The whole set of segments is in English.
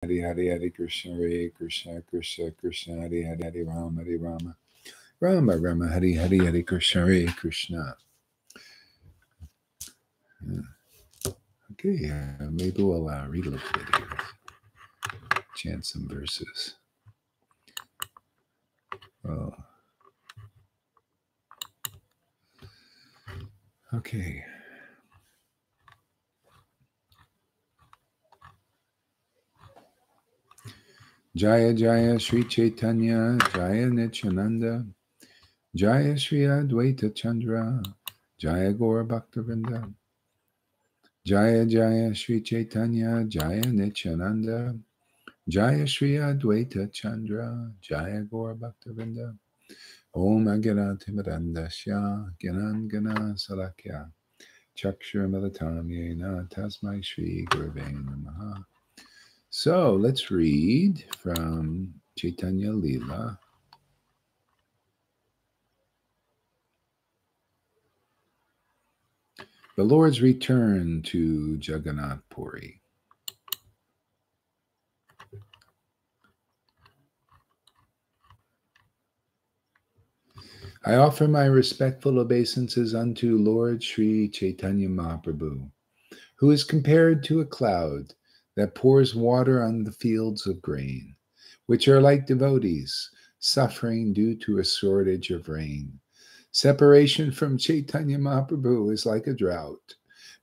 Hare Krishna, Hare Krishna, Krishna Krishna, Hare Rama, Rama Rama, Hare Krishna, Hare Krishna. Okay, maybe we'll read a little bit here. Chant some verses. Oh. Okay. Jaya Jaya Sri Caitanya, Jaya Nityananda, Jaya Sri Advaita Chandra, Jaya Gaura Bhaktivinoda, Jaya Jaya Sri Caitanya, Jaya Nityananda, Jaya Sri Advaita Chandra, Jaya Gaura Bhaktivinoda, Om Agyanatimirandasya, Gyanangana Salakya, Chakshura Militam Yena, Tasmai Shri Gurave Namaha. So let's read from Caitanya Lila. The Lord's return to Jagannath Puri. I offer my respectful obeisances unto Lord Sri Caitanya Mahaprabhu, who is compared to a cloud that pours water on the fields of grain, which are like devotees suffering due to a shortage of rain. Separation from Caitanya Mahaprabhu is like a drought,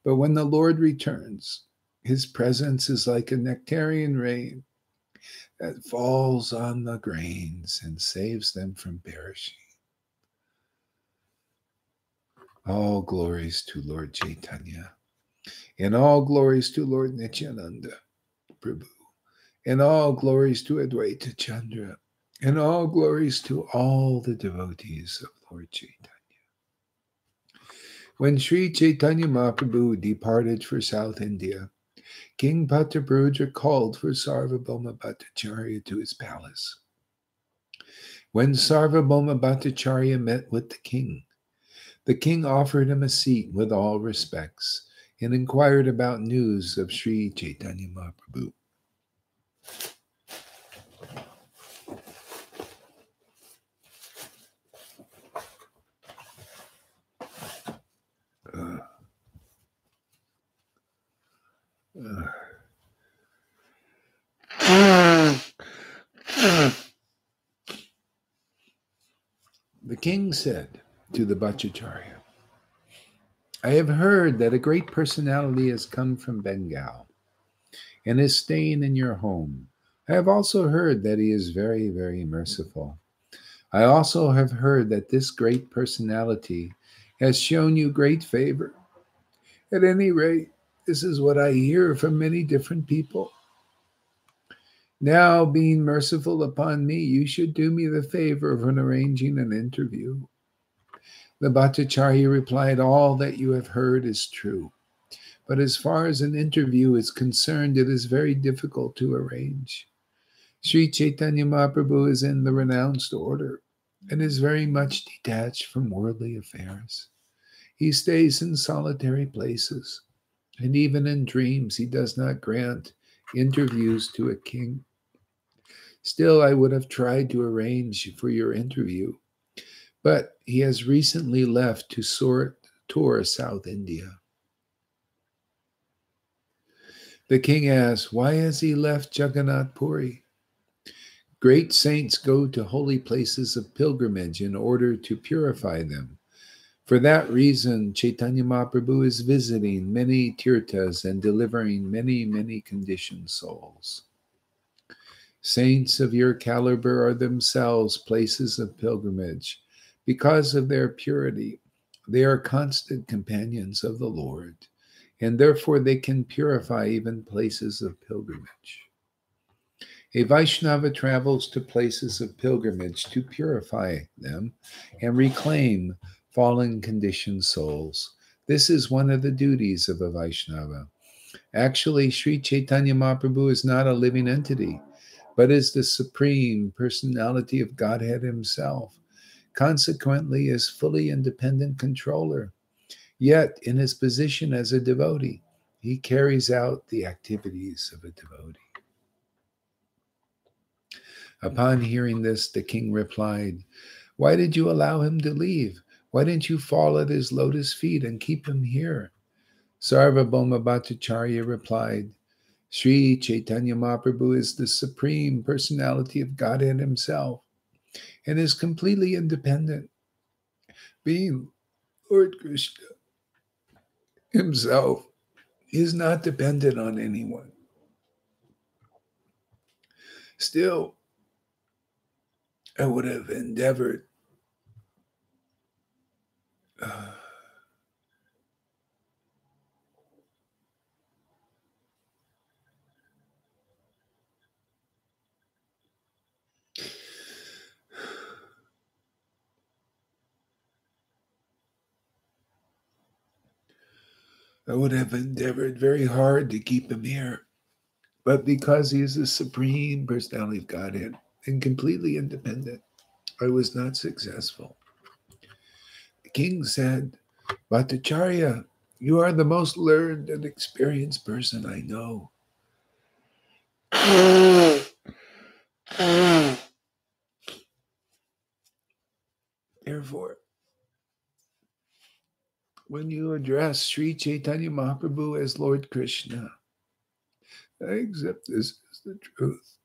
but when the Lord returns, his presence is like a nectarian rain that falls on the grains and saves them from perishing. All glories to Lord Caitanya, and all glories to Lord Nityananda Prabhu, and all glories to Advaita Chandra, and all glories to all the devotees of Lord Caitanya. When Sri Caitanya Mahaprabhu departed for South India, King Bhattacharya called for Sarvabhauma Bhattacharya to his palace. When Sarvabhauma Bhattacharya met with the king offered him a seat with all respects and inquired about news of Sri Caitanya Mahaprabhu. The king said to the Bhattacharya, I have heard that a great personality has come from Bengal and is staying in your home. I have also heard that he is very, very merciful. I also have heard that this great personality has shown you great favor. At any rate, this is what I hear from many different people. Now, being merciful upon me, you should do me the favor of arranging an interview. The Bhattacharya replied, all that you have heard is true. But as far as an interview is concerned, it is very difficult to arrange. Sri Caitanya Mahaprabhu is in the renounced order and is very much detached from worldly affairs. He stays in solitary places, and even in dreams he does not grant interviews to a king. Still, I would have tried to arrange for your interview, but he has recently left to tour South India. The king asked, why has he left Jagannath Puri? Great saints go to holy places of pilgrimage in order to purify them. For that reason, Caitanya Mahaprabhu is visiting many tirthas and delivering many, many conditioned souls. Saints of your caliber are themselves places of pilgrimage. Because of their purity, they are constant companions of the Lord, and therefore they can purify even places of pilgrimage. A Vaishnava travels to places of pilgrimage to purify them and reclaim fallen conditioned souls. This is one of the duties of a Vaishnava. Actually, Sri Caitanya Mahaprabhu is not a living entity, but is the supreme personality of Godhead himself. Consequently, is fully independent controller. Yet, in his position as a devotee, he carries out the activities of a devotee. Upon hearing this, the king replied, "Why did you allow him to leave? Why didn't you fall at his lotus feet and keep him here?" Sarvabhauma Bhattacharya replied, "Sri Chaitanya Mahaprabhu is the Supreme Personality of Godhead himself and is completely independent. Being Lord Krishna himself, he is not dependent on anyone. Still, I would have endeavored very hard to keep him here. But because he is the Supreme Personality of Godhead and completely independent, I was not successful." The king said, "Bhattacharya, you are the most learned and experienced person I know. Therefore, when you address Sri Chaitanya Mahaprabhu as Lord Krishna, I accept this as the truth.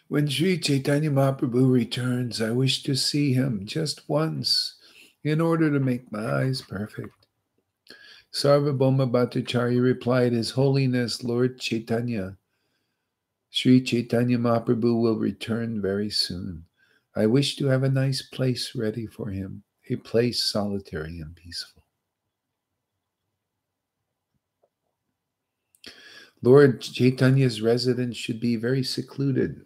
When Sri Chaitanya Mahaprabhu returns, I wish to see him just once in order to make my eyes perfect." Sarvabhauma Bhattacharya replied, "His Holiness Lord Chaitanya, Sri Chaitanya Mahaprabhu will return very soon. I wish to have a nice place ready for him, a place solitary and peaceful." Lord Chaitanya's residence should be very secluded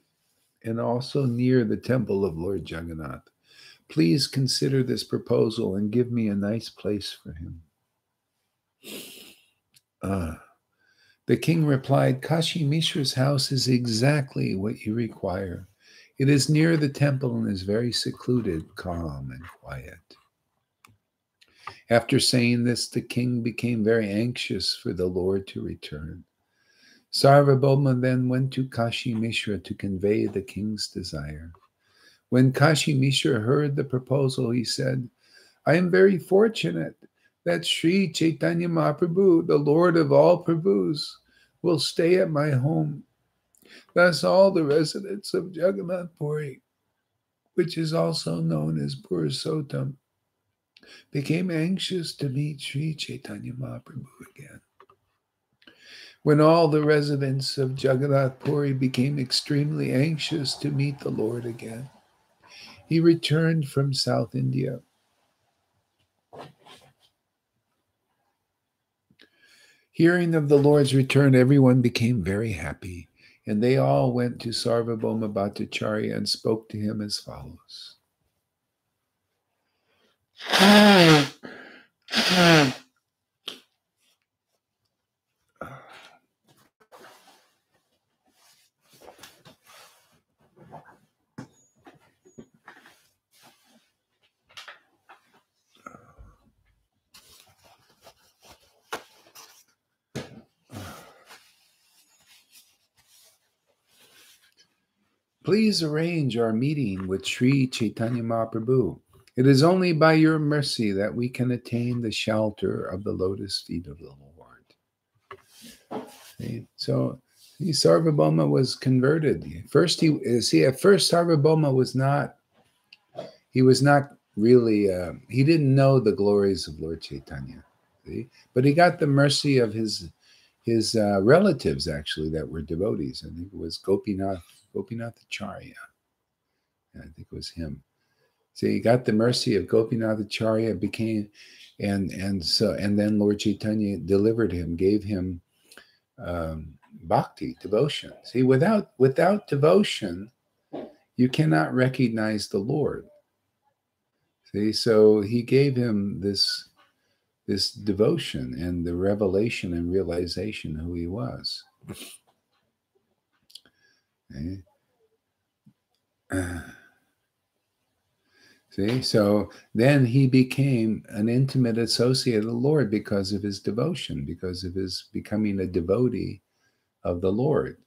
and also near the temple of Lord Jagannath. Please consider this proposal and give me a nice place for him. The king replied, "Kashi Mishra's house is exactly what you require. It is near the temple and is very secluded, calm, and quiet." After saying this, the king became very anxious for the Lord to return. Sarvabhauma then went to Kashi Mishra to convey the king's desire. When Kashi Mishra heard the proposal, he said, "I am very fortunate that Sri Chaitanya Mahaprabhu, the Lord of all Prabhus, will stay at my home." Thus all the residents of Jagannath Puri, which is also known as Purushottam, became anxious to meet Sri Chaitanya Mahaprabhu again. When all the residents of Jagannath Puri became extremely anxious to meet the Lord again, he returned from South India. Hearing of the Lord's return, everyone became very happy, and they all went to Sarvabhauma Bhattacharya and spoke to him as follows. Please arrange our meeting with Sri Chaitanya Mahaprabhu. It is only by your mercy that we can attain the shelter of the lotus feet of the Lord. See? So Sarvabhauma was converted. At first Sarvabhauma was not really, he didn't know the glories of Lord Chaitanya. See? But he got the mercy of his relatives, actually, that were devotees. I think it was Gopinath Acharya. I think it was him. So he got the mercy of Gopinath Acharya, and then Lord Chaitanya delivered him, gave him bhakti, devotion. See, without devotion, you cannot recognize the Lord. See, so he gave him this devotion and the revelation and realization who he was. Okay. See, so then he became an intimate associate of the Lord because of his devotion, because of his becoming a devotee of the Lord.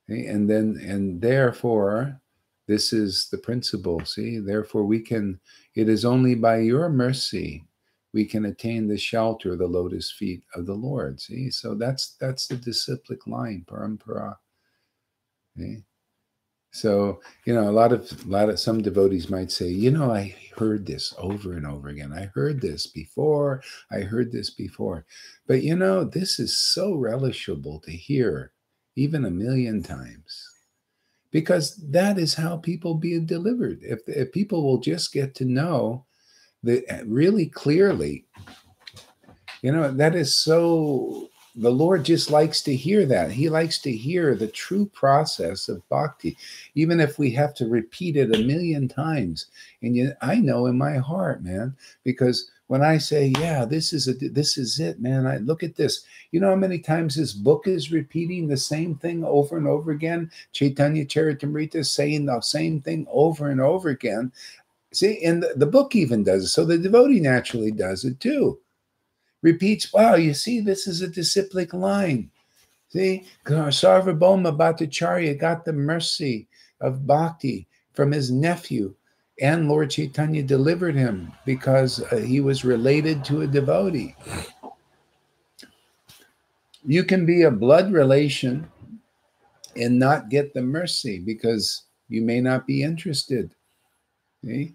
Okay? And therefore, this is the principle. See, therefore it is only by your mercy we can attain the shelter of the lotus feet of the Lord. See, so that's the disciplic line, parampara. Okay? So, a lot of some devotees might say, I heard this over and over again. I heard this before. I heard this before. But, this is so relishable to hear even 1,000,000 times, because that is how people be delivered. If people will just get to know that really clearly, that is so. The Lord just likes to hear that. He likes to hear the true process of bhakti, even if we have to repeat it 1,000,000 times. And I know in my heart, man, because when I say, yeah, this is it, man. I look at this. You know how many times this book is repeating the same thing over and over again? Caitanya Caritamrita is saying the same thing over and over again. See, and the book even does it. So the devotee naturally does it too. Repeats, wow, you see, this is a disciplic line. See, Sarvabhauma Bhattacharya got the mercy of bhakti from his nephew, and Lord Chaitanya delivered him because he was related to a devotee. You can be a blood relation and not get the mercy because you may not be interested. See?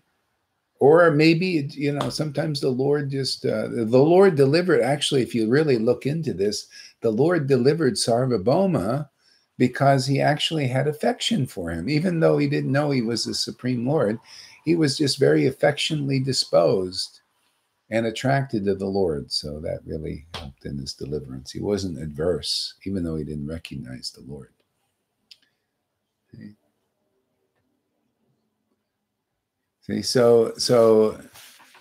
Or maybe, sometimes the Lord the Lord delivered, actually, if you really look into this, the Lord delivered Sarvabhauma because he actually had affection for him. Even though he didn't know he was the Supreme Lord, he was just very affectionately disposed and attracted to the Lord. So that really helped in his deliverance. He wasn't adverse, even though he didn't recognize the Lord. See, so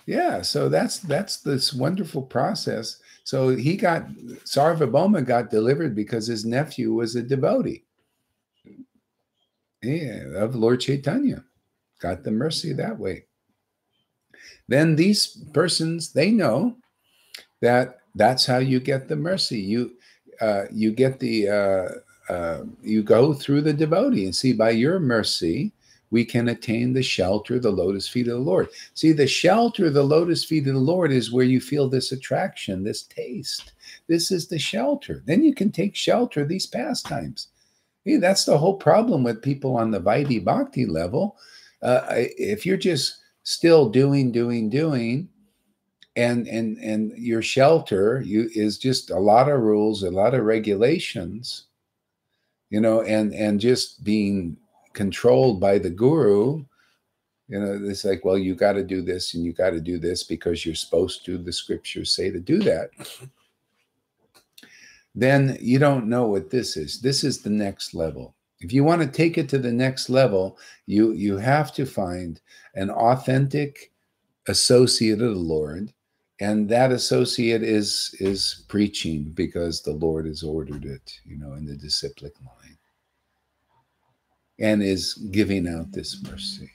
yeah, so that's this wonderful process. So Sarvabhauma got delivered because his nephew was a devotee, of Lord Chaitanya, got the mercy that way. Then these persons, they know that that's how you get the mercy. You get you go through the devotee, and see, by your mercy we can attain the shelter of the lotus feet of the Lord. See, the shelter of the lotus feet of the Lord is where you feel this attraction, this taste. This is the shelter. Then you can take shelter of these pastimes. See, that's the whole problem with people on the Vaidhi Bhakti level. If you're just still doing, and your shelter is just a lot of rules, a lot of regulations, and just being controlled by the guru, it's like, well, you got to do this and you got to do this because you're supposed to, the scriptures say to do that. Then you don't know what this is. This is the next level. If you want to take it to the next level, you have to find an authentic associate of the Lord, and that associate is preaching because the Lord has ordered it, in the disciplic line, and is giving out this mercy.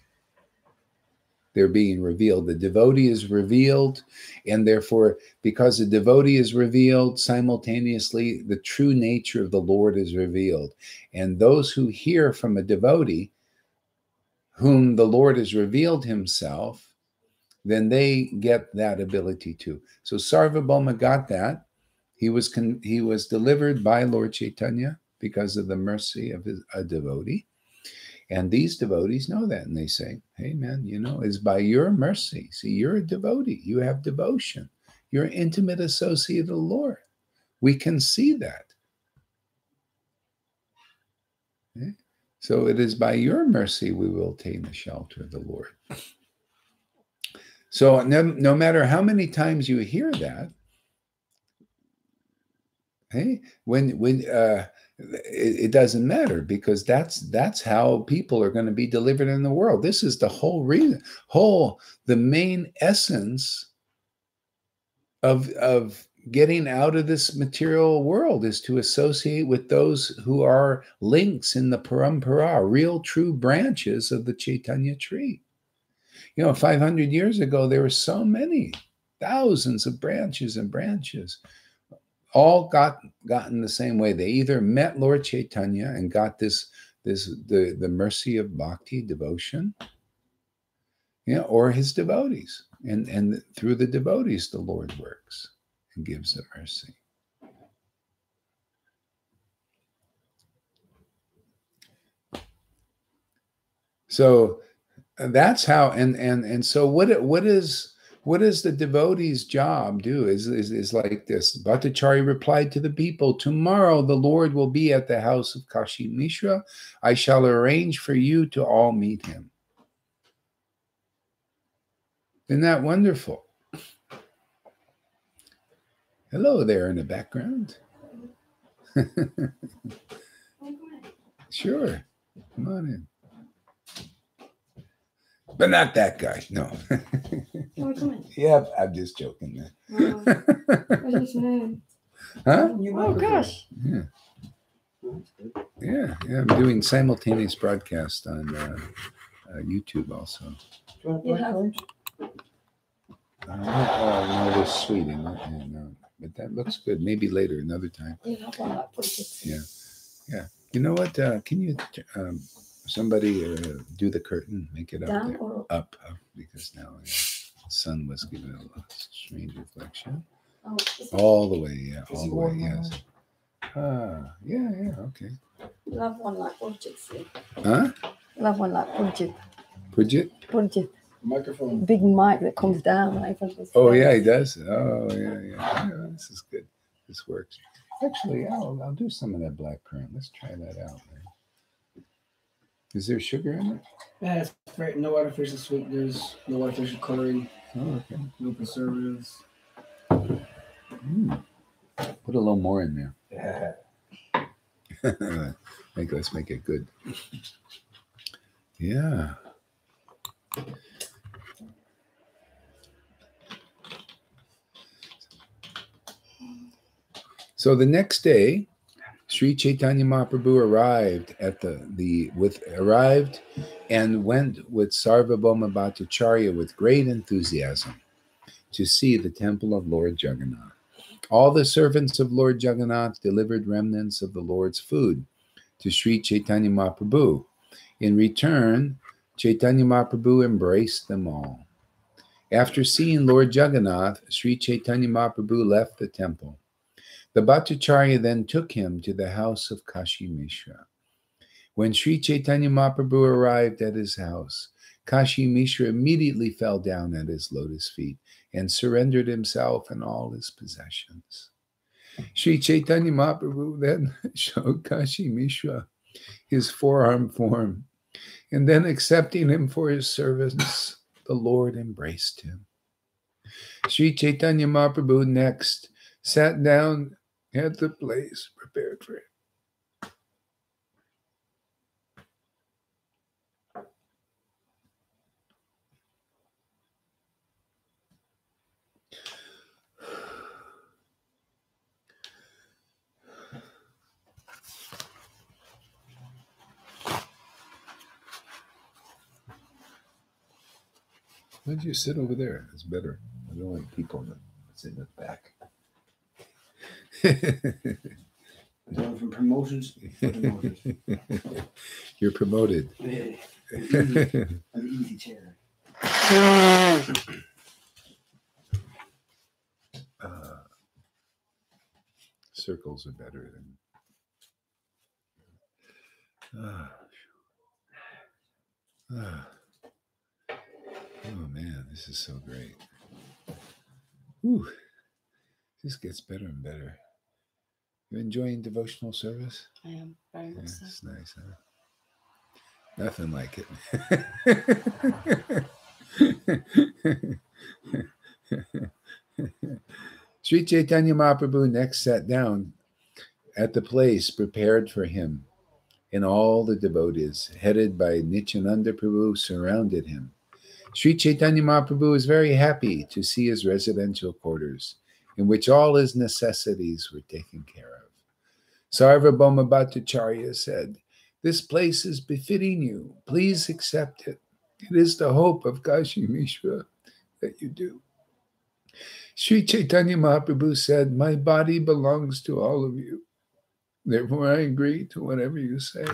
They're being revealed. The devotee is revealed, and therefore, because the devotee is revealed, simultaneously, the true nature of the Lord is revealed. And those who hear from a devotee whom the Lord has revealed himself, then they get that ability too. So Sarvabhauma got that. He was delivered by Lord Chaitanya because of the mercy of a devotee. And these devotees know that, and they say, hey, man, it's by your mercy. See, you're a devotee. You have devotion. You're an intimate associate of the Lord. We can see that. Okay? So it is by your mercy we will attain the shelter of the Lord. So no matter how many times you hear that, hey, when it doesn't matter, because that's how people are going to be delivered in the world. This is the whole reason, the main essence of getting out of this material world is to associate with those who are links in the parampara, real true branches of the Chaitanya tree. 500 years ago, there were so many, thousands of branches and branches, all gotten the same way. They either met Lord Chaitanya and got the mercy of bhakti, devotion, or his devotees. And through the devotees, the Lord works and gives the mercy. So that's how, and so what is the devotee's job do is like this. Bhattacharya replied to the people, tomorrow the Lord will be at the house of Kashi Mishra. I shall arrange for you to all meet him. Isn't that wonderful? Hello there in the background. Sure, come on in. But not that guy, no. Yeah, I'm just joking, man. What's his name? Huh? Oh, gosh. Yeah, I'm doing simultaneous broadcast on YouTube also. No, there's sweeting. No, but that looks good. Maybe later, another time. Yeah. You know what? Can you... somebody do the curtain, make it up Down there. or Up, because now the sun was giving it a strange reflection. All the way, yeah, all the way, yes. Yeah, okay. Love one like Purjit. Huh? Love one like Purjit. Purjit? Microphone. Big mic that comes down. Oh, yeah, he does. Oh, yeah. This is good. This works. Actually, I'll do some of that blackcurrant. Let's try that out, man. Is there sugar in it? Yeah, it's very, no artificial sweeteners, no artificial coloring, okay. No preservatives. Put a little more in there. Yeah. Let's make it good. Yeah. So the next day, Sri Caitanya Mahaprabhu arrived and went with Sarvabhauma Bhattacharya with great enthusiasm to see the temple of Lord Jagannath. All the servants of Lord Jagannath delivered remnants of the Lord's food to Sri Caitanya Mahaprabhu. In return, Chaitanya Mahaprabhu embraced them all. After seeing Lord Jagannath, Sri Chaitanya Mahaprabhu left the temple. The Bhattacharya then took him to the house of Kashi Mishra. When Sri Chaitanya Mahaprabhu arrived at his house, Kashi Mishra immediately fell down at his lotus feet and surrendered himself and all his possessions. Sri Chaitanya Mahaprabhu then showed Kashi Mishra his forearm form, and then accepting him for his service, the Lord embraced him. Sri Chaitanya Mahaprabhu next sat down at the place prepared for him. Why don't you sit over there? It's better. I don't like people that sit in the back. Going from promotions to promotions. You're promoted. Yeah. An easy chair. Circles are better than... Oh man, this is so great. Whew. This gets better and better. You enjoying devotional service? I am very much so. It's nice, huh? Nothing like it. Sri Chaitanya Mahaprabhu next sat down at the place prepared for him, and all the devotees, headed by Nityananda Prabhu, surrounded him. Sri Chaitanya Mahaprabhu was very happy to see his residential quarters, in which all his necessities were taken care of. Sarvabhauma Bhattacharya said, "This place is befitting you. Please accept it It is the hope of Kashi Mishra that you do. Sri Chaitanya Mahaprabhu said, my body belongs to all of you. Therefore, I agree to whatever you say.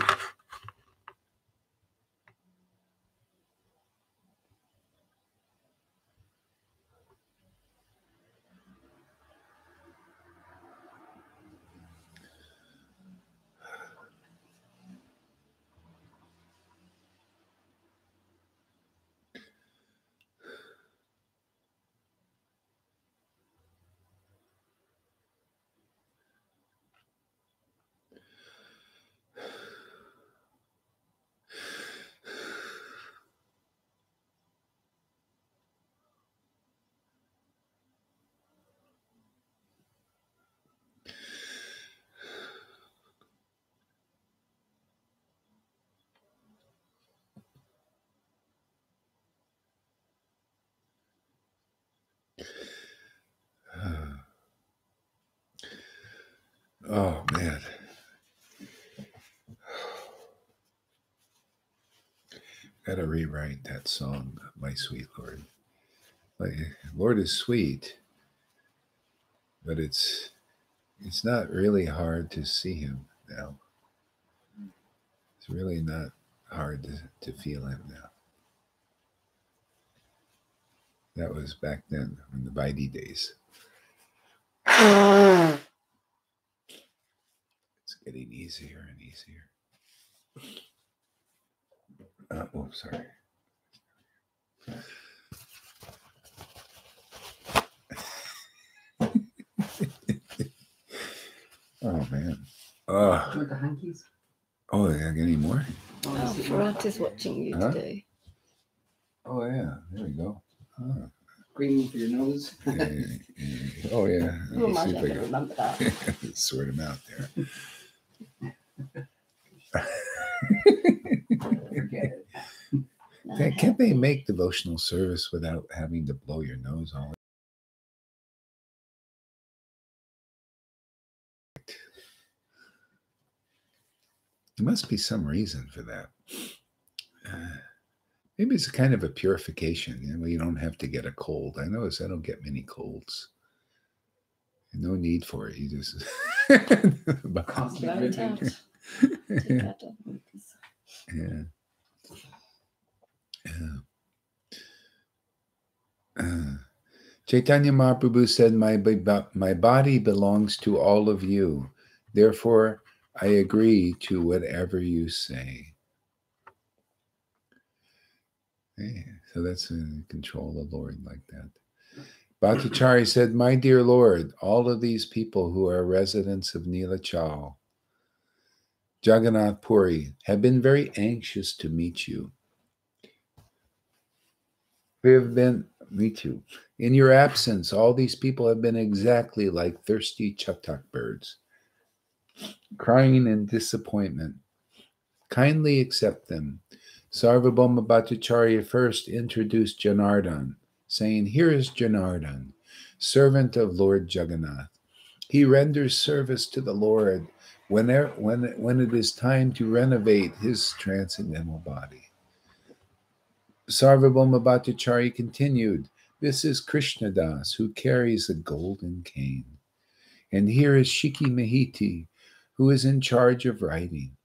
Oh, man. Got to rewrite that song, My Sweet Lord. Like, Lord is sweet, but it's not really hard to see him now. It's really not hard to feel him now. That was back then, in the Vaidhi days. It's getting easier and easier. Oh, sorry. Oh, man. Want the hankies? Oh, yeah, any more? Oh, Ferrat is watching you today. Oh, yeah. There we go. Oh, Cream for your nose. Oh, yeah. Who am I See if going to remember that? sort him out there. Forget it. No, Can't they make devotional service without having to blow your nose all? There must be some reason for that. Maybe it's a kind of a purification. You don't have to get a cold. I notice I don't get many colds. No need for it. You just Constantly blow it dripping. out. Take that off. Yeah. Chaitanya Mahaprabhu said, my body belongs to all of you. Therefore, I agree to whatever you say. Hey, so that's in control of the Lord like that. Bhattacharya said, my dear Lord, all of these people who are residents of Nilachal, Jagannath Puri, have been very anxious to meet you. We have been, me too. In your absence, all these people have been exactly like thirsty chatak birds, crying in disappointment. Kindly accept them. Sarvabhauma Bhattacharya first introduced Janardhan, saying, here is Janardhan, servant of Lord Jagannath. He renders service to the Lord when it is time to renovate his transcendental body. Sarvabhauma Bhattacharya continued, this is Krishnadas, who carries a golden cane. And here is Shiki Mahiti, who is in charge of writing.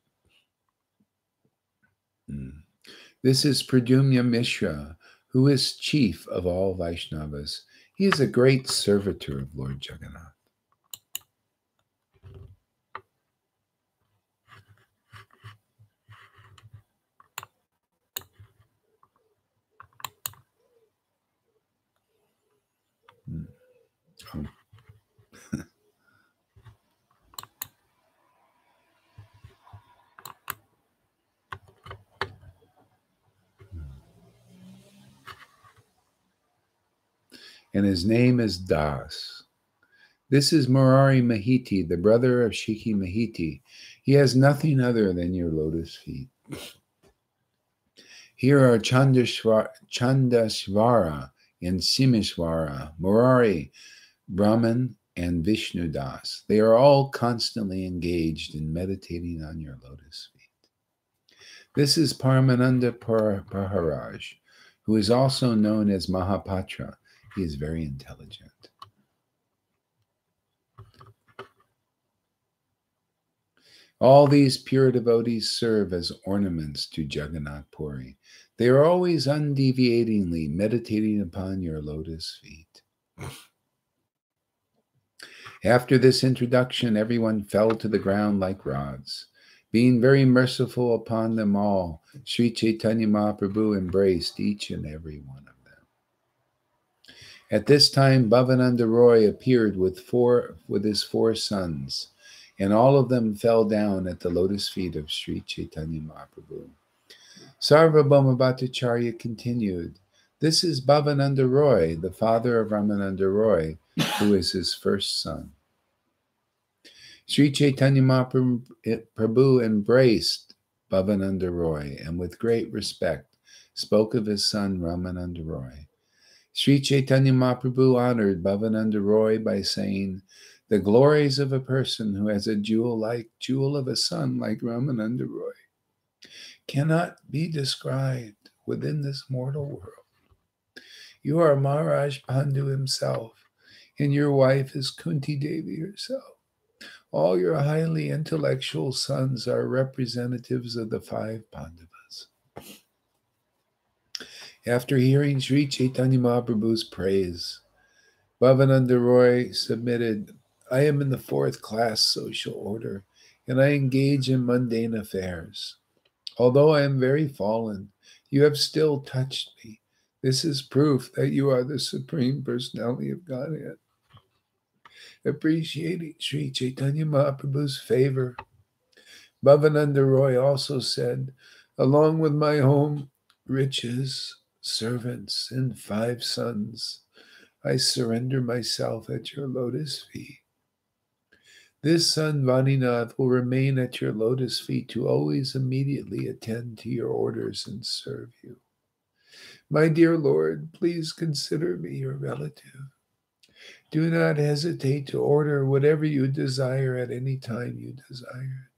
This is Pradumya Mishra, who is chief of all Vaishnavas. He is a great servitor of Lord Jagannath. Oh. And his name is Das. This is Murari Mahiti, the brother of Shiki Mahiti. He has nothing other than your lotus feet. Here are Chandasvara and Simishvara, Murari, Brahman, and Vishnu Das. They are all constantly engaged in meditating on your lotus feet. This is Paramananda Maharaj, who is also known as Mahapatra. He is very intelligent. All these pure devotees serve as ornaments to Jagannath Puri. They are always undeviatingly meditating upon your lotus feet. After this introduction, everyone fell to the ground like rods. Being very merciful upon them all, Sri Caitanya Mahaprabhu embraced each and every one of them. At this time, Bhavananda Roy appeared with his 4 sons, and all of them fell down at the lotus feet of Sri Caitanya Mahaprabhu. Sarvabhauma Bhattacharya continued, "This is Bhavananda Roy, the father of Ramananda Roy, who is his first son." Sri Caitanya Mahaprabhu embraced Bhavananda Roy and with great respect spoke of his son Ramananda Roy. Sri Caitanya Mahaprabhu honored Bhavananda Roy by saying, "The glories of a person who has a jewel of a son like Ramananda Roy cannot be described within this mortal world. You are Maharaj Pandhu himself, and your wife is Kunti Devi herself. All your highly intellectual sons are representatives of the 5 Pandavas." After hearing Sri Caitanya Mahaprabhu's praise, Bhavananda Roy submitted, "I am in the 4th class social order, and I engage in mundane affairs. Although I am very fallen, you have still touched me. This is proof that you are the Supreme Personality of Godhead." Appreciating Sri Caitanya Mahaprabhu's favor, Bhavananda Roy also said, "Along with my home, riches, servants, and 5 sons, I surrender myself at your lotus feet. This son, Vaninath, will remain at your lotus feet to always immediately attend to your orders and serve you. My dear Lord, please consider me your relative. Do not hesitate to order whatever you desire at any time you desire."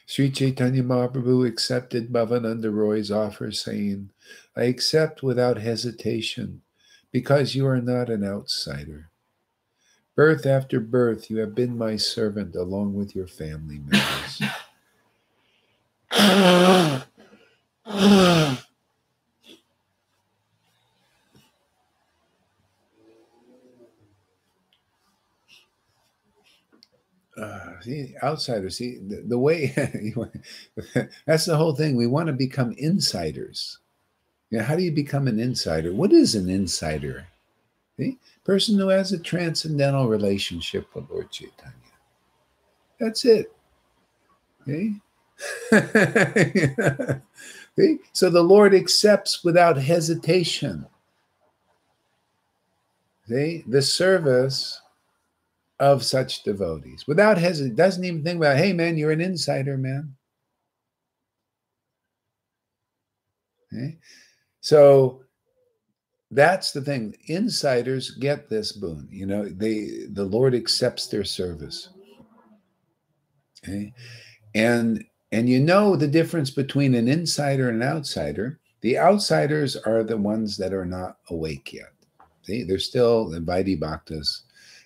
Sri Caitanya Mahaprabhu accepted Bhavananda Roy's offer, saying, "I accept without hesitation, because you are not an outsider. Birth after birth, you have been my servant along with your family members." Outsiders, the way, that's the whole thing. We want to become insiders. How do you become an insider? What is an insider? Person who has a transcendental relationship with Lord Chaitanya. That's it. So the Lord accepts without hesitation the service of such devotees. Without hesitation, doesn't even think about, "Hey man, you're an insider, man." So that's the thing. Insiders get this boon. The Lord accepts their service. And the difference between an insider and an outsider. The outsiders are the ones that are not awake yet. They're still the Vaidhi Bhaktas.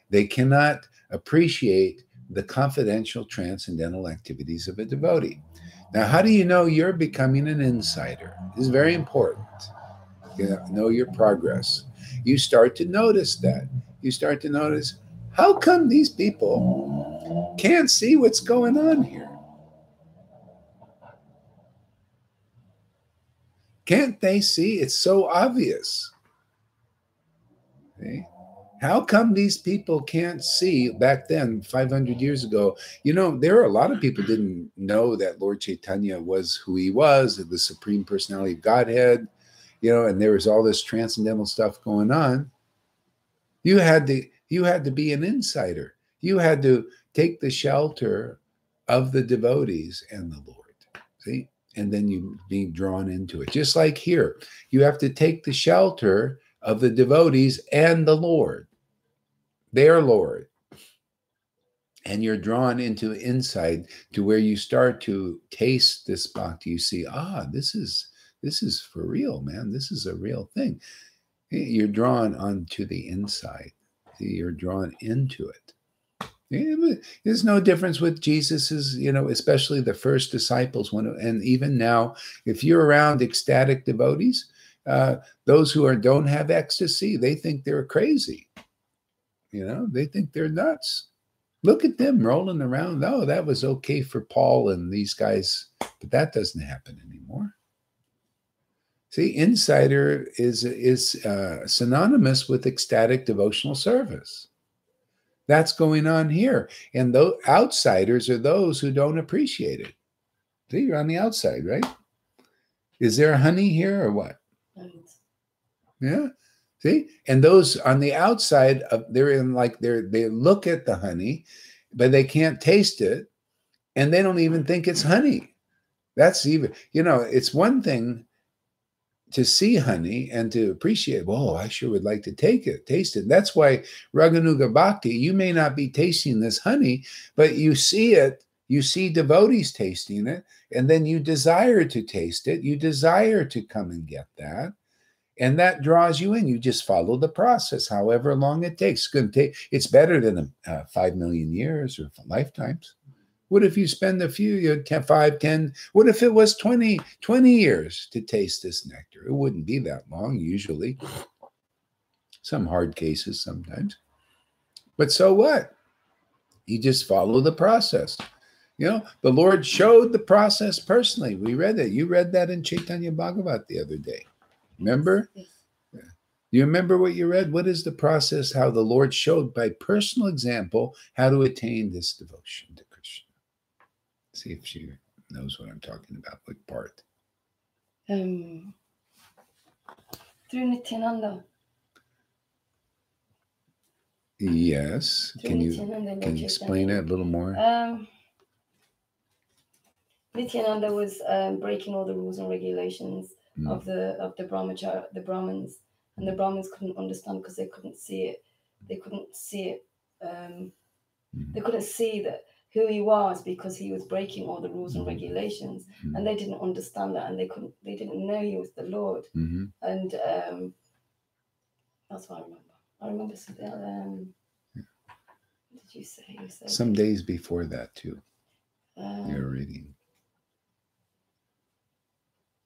They cannot appreciate the confidential transcendental activities of a devotee. Now, how do you know you're becoming an insider? This is very important. Know your progress. You start to notice that. You start to notice, how come these people can't see what's going on here? Can't they see? It's so obvious. How come these people can't see back then, 500 years ago? There are a lot of people didn't know that Lord Chaitanya was who he was, the Supreme Personality of Godhead, and there was all this transcendental stuff going on. You had to be an insider. You had to take the shelter of the devotees and the Lord. See? And then you being drawn into it. Just like here, you have to take the shelter of the devotees and the Lord, their Lord. and you're drawn into inside to where you start to taste this bhakti. You see, this is for real, man. This is a real thing. You're drawn onto the inside. You're drawn into it. There's no difference with Jesus's, especially the first disciples. And even now, if you're around ecstatic devotees, those who don't have ecstasy, they think they're crazy. They think they're nuts. Look at them rolling around. Oh, that was okay for Paul and these guys, but that doesn't happen anymore. See, insider is synonymous with ecstatic devotional service. That's going on here. And those outsiders are those who don't appreciate it. See, you're on the outside, right? Is there honey here or what? Yeah. See? And those on the outside, they look at the honey, but they can't taste it. And they don't even think it's honey. That's even, it's one thing to see honey and to appreciate, whoa, I sure would like to taste it. That's why Raganuga Bhakti, you may not be tasting this honey, but you see it, you see devotees tasting it, and then you desire to taste it. You desire to come and get that. And that draws you in. You just follow the process, however long it takes. It's better than 5 million years or lifetimes. What if you spend a few, 5, 10, what if it was 20 years to taste this nectar? It wouldn't be that long, usually. Some hard cases sometimes. But so what? You just follow the process. The Lord showed the process personally. We read it. You read that in Chaitanya Bhagavat the other day. Remember? Yes. Do you remember what you read? What is the process, how the Lord showed by personal example how to attain this devotion to Krishna? See if she knows what I'm talking about, what part. Through Nityananda. Yes. Can you explain it a little more? Nityananda was breaking all the rules and regulations of the Brahmins, and the Brahmins couldn't understand because they couldn't see it. They couldn't see it. They couldn't see that who he was because he was breaking all the rules and regulations, and they didn't understand that, and they didn't know he was the Lord. And that's what I remember. I remember something. What did you say? You said some days before that too. You're reading.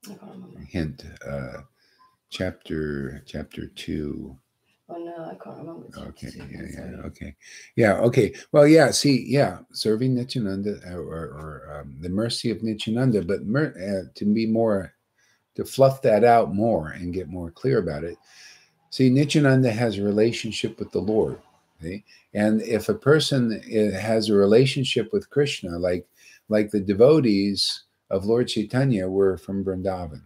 I can't remember. Hint, chapter 2. Oh no, I can't remember. Okay, okay. Well, yeah. See, serving Nityananda or the mercy of Nityananda, but to fluff that out more and get more clear about it. See, Nityananda has a relationship with the Lord, okay? And if a person has a relationship with Krishna, like the devotees of Lord Caitanya were from Vrindavan.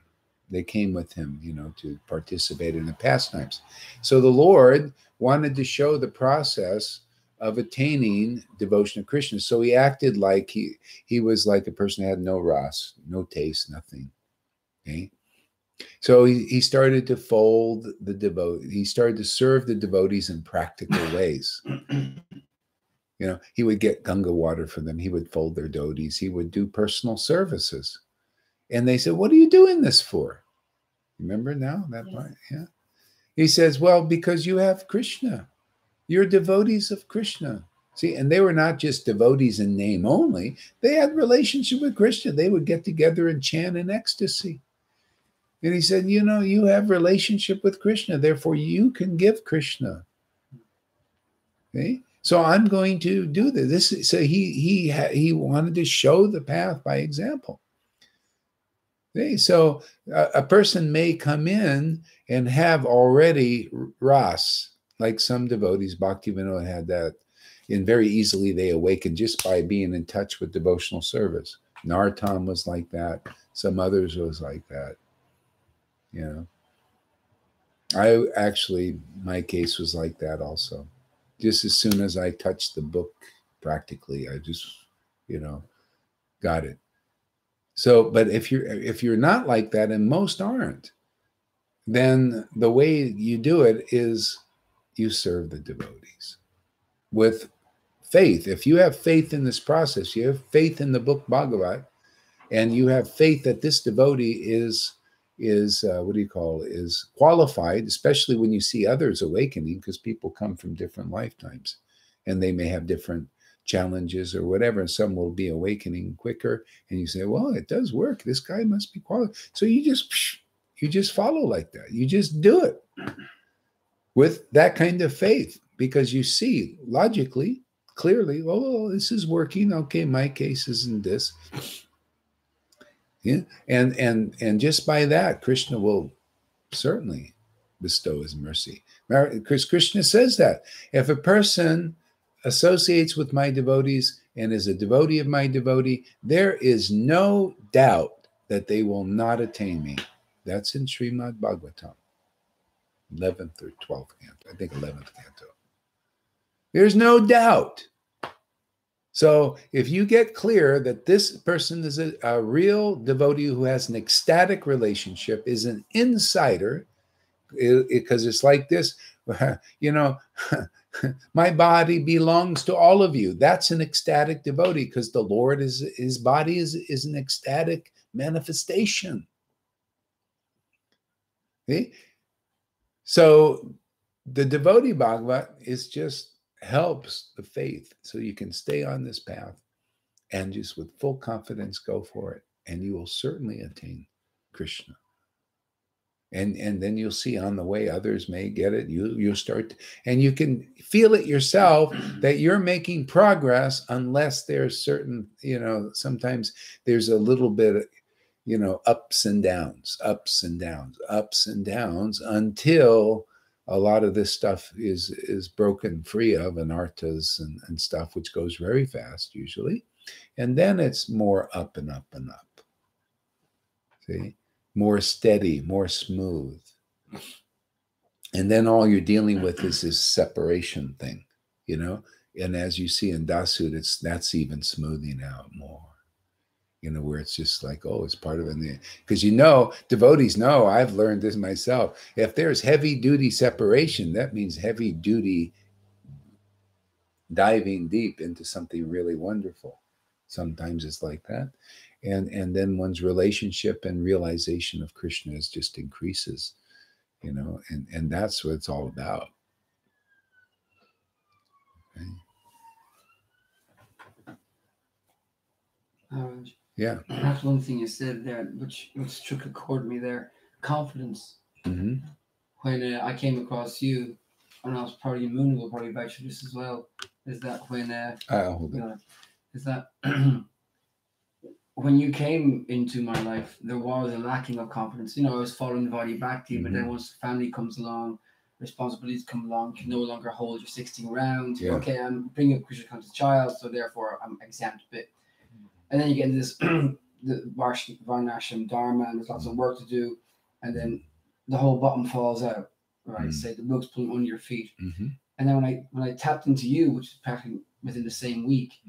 They came with him, to participate in the pastimes. So the Lord wanted to show the process of attaining devotion to Krishna. So he acted like he was like a person who had no ras, no taste, nothing. Okay. So he started to fold the devotees. He started to serve the devotees in practical ways. He would get Ganga water for them. He would fold their dhotis. He would do personal services. And they said, what are you doing this for? Remember now that part? Yeah. He says, well, because you have Krishna. You're devotees of Krishna. See, and they were not just devotees in name only. They had relationship with Krishna. They would get together and chant in ecstasy. And he said, you have relationship with Krishna. Therefore, you can give Krishna. Okay? So I'm going to do this. So he wanted to show the path by example. Okay? So a person may come in and have already ras, like some devotees. Bhaktivinoda had that, and very easily they awaken just by being in touch with devotional service. Narottam was like that. Some others was like that. My case was like that also. Just as soon as I touched the book, practically, I just, got it. So, but if you're not like that, and most aren't, then the way you do it is you serve the devotees with faith. If you have faith in this process, you have faith in the book Bhagavat, and you have faith that this devotee is is qualified, especially when you see others awakening, because people come from different lifetimes and they may have different challenges or whatever, and some will be awakening quicker, and you say, well, it does work, this guy must be qualified. So you just follow like that. You just do it with that kind of faith, because you see logically, clearly, oh, this is working. Okay, my case isn't this. Yeah, and just by that, Krishna will certainly bestow his mercy. Because Krishna says that if a person associates with my devotees and is a devotee of my devotee, there is no doubt that they will not attain me. That's in Srimad Bhagavatam, 11th or 12th canto. I think 11th canto. There's no doubt. So if you get clear that this person is a real devotee who has an ecstatic relationship, is an insider, because it's like this, you know, my body belongs to all of you. That's an ecstatic devotee, because the Lord his body is an ecstatic manifestation. Okay? So the devotee Bhagavat is just helps the faith, so you can stay on this path and just with full confidence go for it, and you will certainly attain Krishna. And then you'll see on the way others may get it. You'll start, and you can feel it yourself that you're making progress, unless there's certain, you know, sometimes there's a little bit, you know, ups and downs, until a lot of this stuff is broken free of anarthas and stuff, which goes very fast usually. And then it's more up and up and up. See? More steady, more smooth. And then all you're dealing with is this separation thing, you know? And as you see in Dasud, that's even smoothing out more. You know, where it's just like, oh, it's part of it. Because, you know, devotees know, I've learned this myself. If there's heavy duty separation, that means heavy duty diving deep into something really wonderful. Sometimes it's like that. And then one's relationship and realization of Krishna just increases, you know, and that's what it's all about. Okay. Yeah. That's one thing you said there, which struck a chord with me there. Confidence. Mm-hmm. When I came across you, and I was probably Moon will probably vouch for this as well, is that when I'll hold it. Is that when you came into my life, there was a lacking of confidence. You know, I was following Madya Bhakti, but then once family comes along, responsibilities come along, you can no longer hold your 16 rounds. Yeah. Okay, I'm bringing up Krishna conscious child, so therefore I'm exempt a bit. And then you get into this the Varnashram Dharma, and there's lots of work to do, and then the whole bottom falls out, right? Say the rug's pulling under your feet. And then when I tapped into you, which is practically within the same week,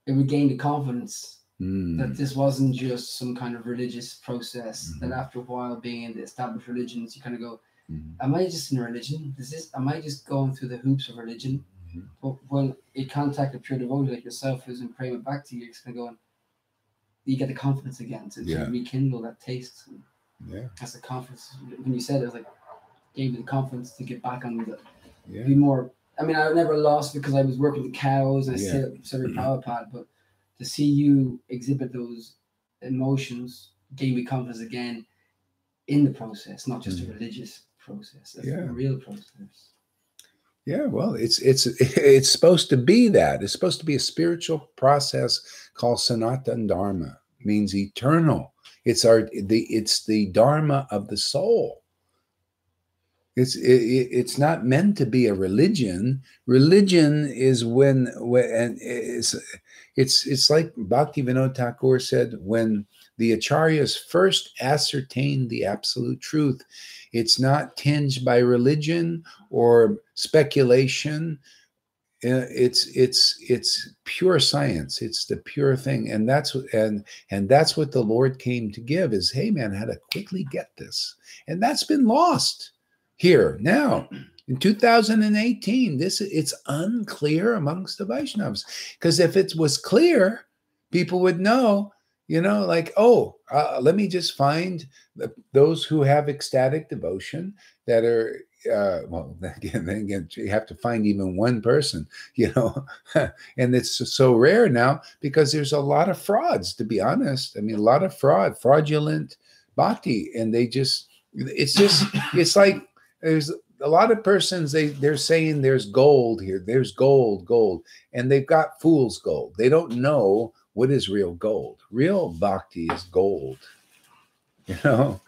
it regained the confidence that this wasn't just some kind of religious process. That after a while, being in the established religions, you kind of go, am I just in a religion? Am I just going through the hoops of religion? But when it contacts a pure devotee like yourself who's in prema bhakti, you're just kind of going, you get the confidence again to rekindle that taste. That's the confidence. When you said it, was like, gave me the confidence to get back on the, be more. I mean, I never lost because I was working the cows and I still served Prabhupada, but to see you exhibit those emotions gave me confidence again in the process, not just a religious process. It's a real process. Yeah, well, it's supposed to be that. It's supposed to be a spiritual process called Sanatana Dharma. It means eternal. It's the Dharma of the soul. It's not meant to be a religion. Religion is when it's like Bhaktivinoda Thakur said, when the acharyas first ascertained the absolute truth, it's not tinged by religion or speculation. It's pure science. It's the pure thing, and that's what the Lord came to give. Is, hey man, how to quickly get this, and that's been lost here now. In 2018, it's unclear amongst the Vaishnavas. Because if it was clear, people would know, like, let me just find those who have ecstatic devotion that are, then you have to find even one person, and it's so rare now because there's a lot of frauds, to be honest. I mean, a lot of fraudulent bhakti, and it's like there's a lot of persons, they're saying there's gold here, there's gold, and they've got fool's gold. They don't know what is real gold. Real bhakti is gold, so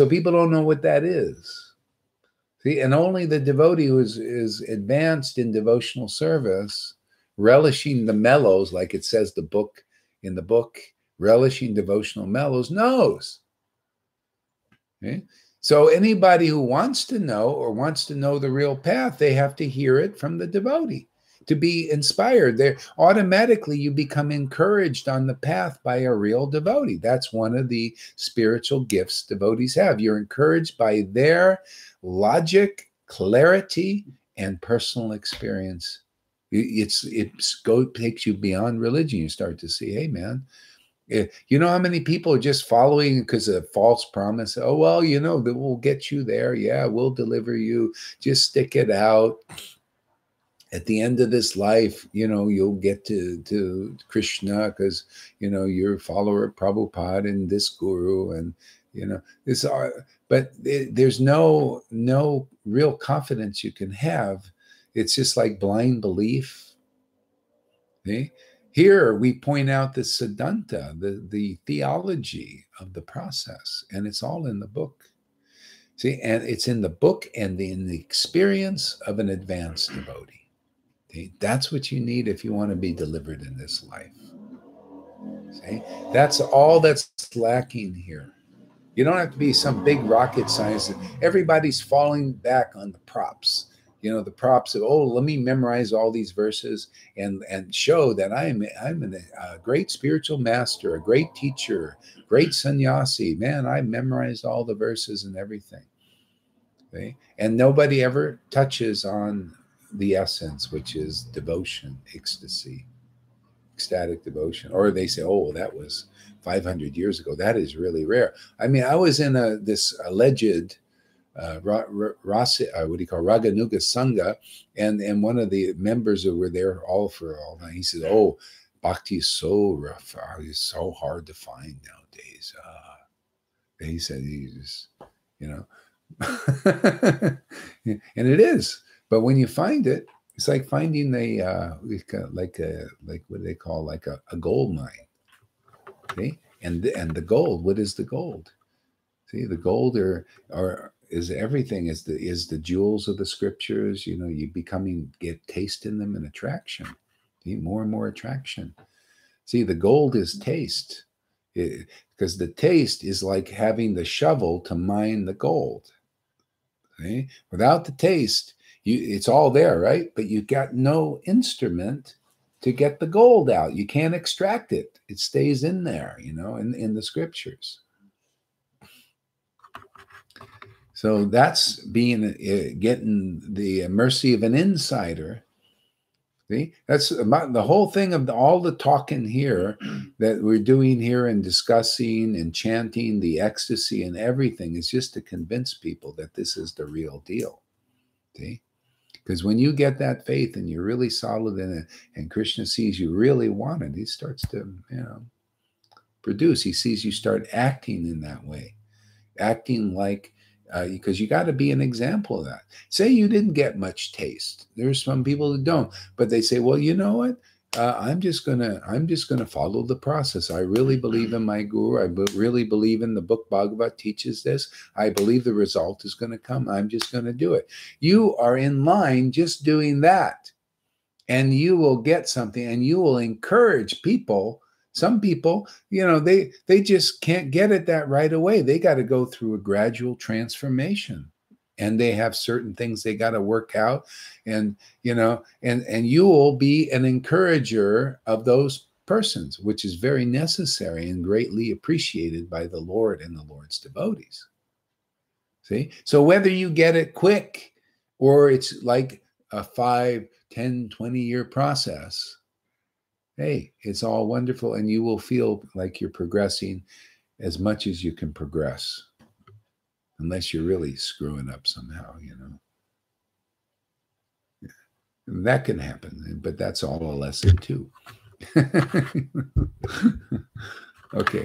people don't know what that is. See, and only the devotee who is advanced in devotional service, relishing the mellows, like it says in the book, relishing devotional mellows, knows. Okay? So anybody who wants to know the real path, they have to hear it from the devotee to be inspired. There, automatically you become encouraged on the path by a real devotee. That's one of the spiritual gifts devotees have. You're encouraged by their logic, clarity, and personal experience. It takes you beyond religion. You start to see, hey man, you know how many people are just following because of false promise? Oh, well, that we'll get you there. Yeah, we'll deliver you. Just stick it out. At the end of this life, you'll get to Krishna because, you're a follower of Prabhupada and this guru and, this are, but there's no real confidence you can have. It's just like blind belief. Okay? Here we point out the Siddhanta, the theology of the process, and it's all in the book. See, and it's in the book and in the experience of an advanced devotee. Okay? That's what you need if you want to be delivered in this life. See? That's all that's lacking here. You don't have to be some big rocket science. Everybody's falling back on the props. The props of, let me memorize all these verses and show that I'm a great spiritual master, a great teacher, great sannyasi. Man, I memorized all the verses and everything. Okay? And nobody ever touches on the essence, which is devotion, ecstasy, ecstatic devotion. Or they say, that was 500 years ago. That is really rare. I mean, I was in this alleged Raganuga Sangha, and one of the members who were there all night, he said, bhakti is so rough. It's so hard to find nowadays. And he said, and it is. But when you find it, it's like finding like what they call like a gold mine. Okay, and the gold. What is the gold? See, the gold is everything. Is the jewels of the scriptures. You get taste in them and attraction. See, more and more attraction. See, the gold is taste, because the taste is like having the shovel to mine the gold. Okay, without the taste, it's all there, right? But you got no instrument to get the gold out. You can't extract it. It stays in there, in the scriptures. So that's getting the mercy of an insider. See, that's the whole thing of all the talking here that we're doing here and discussing and chanting the ecstasy and everything is just to convince people that this is the real deal. See? Because when you get that faith and you're really solid in it, and Krishna sees you really want it, he starts to, produce. He sees you start acting in that way, acting like, because you got to be an example of that. Say you didn't get much taste. There's some people who don't, but they say, well, you know what? I'm just gonna follow the process. I really believe in my guru. I really believe in the book Bhagavad teaches this. I believe the result is going to come. I'm just going to do it. You are in line just doing that, and you will get something, and you will encourage people. Some people, they just can't get it that right away. They got to go through a gradual transformation. And they have certain things they got to work out, and and you will be an encourager of those persons, which is very necessary and greatly appreciated by the Lord and the Lord's devotees. See, so whether you get it quick or it's like a 5, 10, 20-year process. Hey, it's all wonderful, and you will feel like you're progressing as much as you can progress, unless you're really screwing up somehow, you know. And that can happen, but that's all a lesson too. Okay.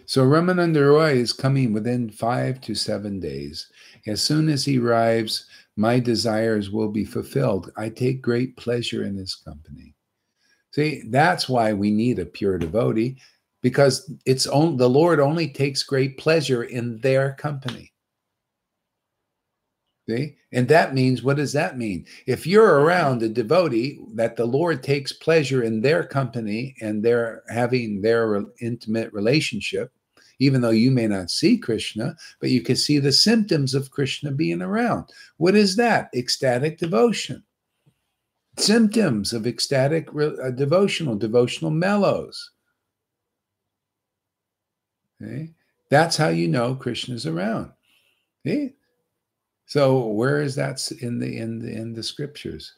So Ramananda Roy is coming within 5 to 7 days. As soon as he arrives, my desires will be fulfilled. I take great pleasure in his company. See, that's why we need a pure devotee, because the Lord only takes great pleasure in their company. See? And that means, what does that mean? If you're around a devotee that the Lord takes pleasure in their company and they're having their intimate relationship, even though you may not see Krishna, but you can see the symptoms of Krishna being around. What is that? Ecstatic devotion. Symptoms of ecstatic devotional mellows. Okay? That's how you know Krishna's around. Okay? So where is that in the scriptures?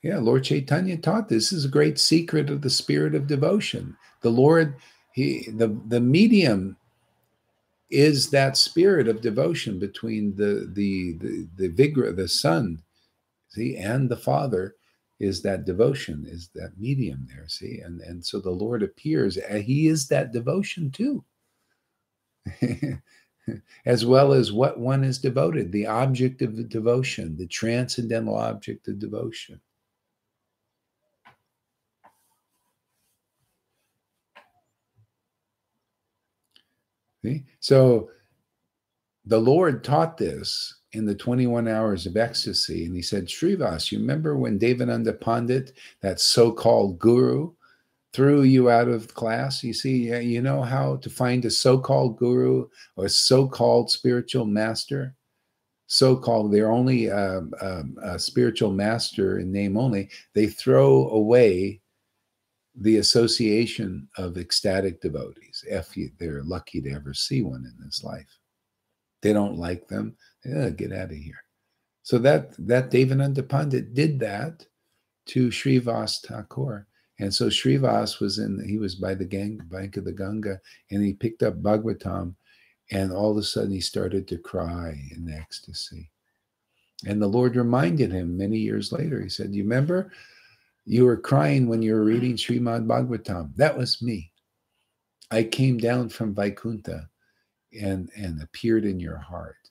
Yeah, Lord Caitanya taught this. This is a great secret of the spirit of devotion. The Lord, the medium is that spirit of devotion between the Vigra, the Son, see, and the Father is that devotion, is that medium there, see? And so the Lord appears, and he is that devotion too. As well as what one is devoted, the object of the devotion, the transcendental object of devotion. See? So the Lord taught this in the 21 hours of ecstasy, and he said, Srivas, you remember when Devananda Pandit, that so-called guru, threw you out of class? You see, you know how to find a so-called guru or so-called spiritual master? So-called, they're only a spiritual master in name only. They throw away the association of ecstatic devotees, if they're lucky to ever see one in this life. They don't like them. Get out of here. So that Devananda Pandit did that to Srivas Thakur. And so Srivas he was by the bank of the Ganga, and he picked up Bhagavatam, and all of a sudden he started to cry in ecstasy. And the Lord reminded him many years later. He said, you remember, you were crying when you were reading Srimad Bhagavatam. That was me. I came down from Vaikuntha and appeared in your heart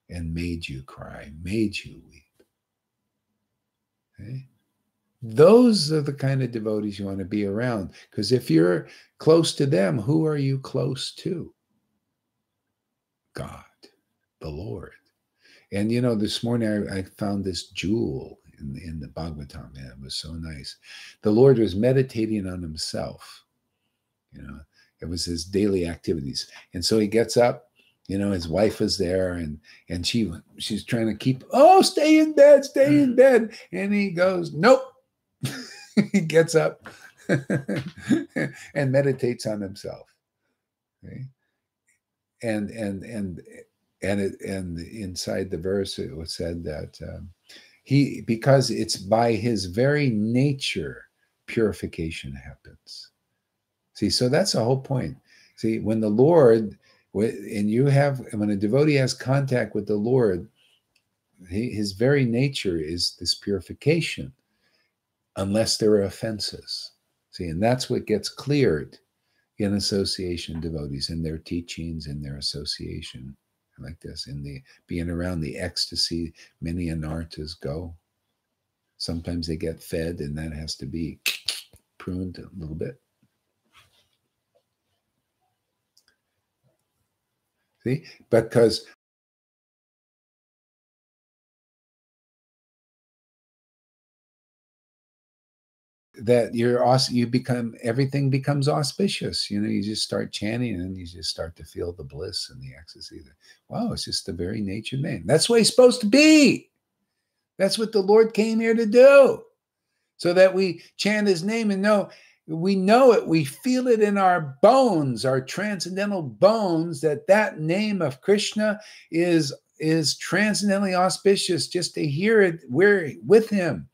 and made you cry, made you weep. Okay? Those are the kind of devotees you want to be around, because if you're close to them, who are you close to? God, the Lord. And you know, this morning I found this jewel in the Bhagavatam. Man, it was so nice. The Lord was meditating on himself. You know, it was his daily activities. And so he gets up, you know, his wife is there, and she's trying to keep, stay in bed. And he goes, nope. He gets up and meditates on himself. Okay? And inside the verse it was said that because it's by his very nature purification happens. See, so that's the whole point. See, when the Lord, when a devotee has contact with the Lord, his very nature is this purification, unless there are offenses. See, and that's what gets cleared in association devotees, in their teachings, in their association, like this, in the being around the ecstasy. Many anarthas go. Sometimes they get fed, and that has to be pruned a little bit. See, because that everything becomes auspicious. You know, you just start chanting, and you just start to feel the bliss and the ecstasy. Wow, it's just the very nature name. That's what he's supposed to be. That's what the Lord came here to do. so that we chant his name and we know it, we feel it in our bones, our transcendental bones, that name of Krishna is transcendently auspicious. Just to hear it, we're with him.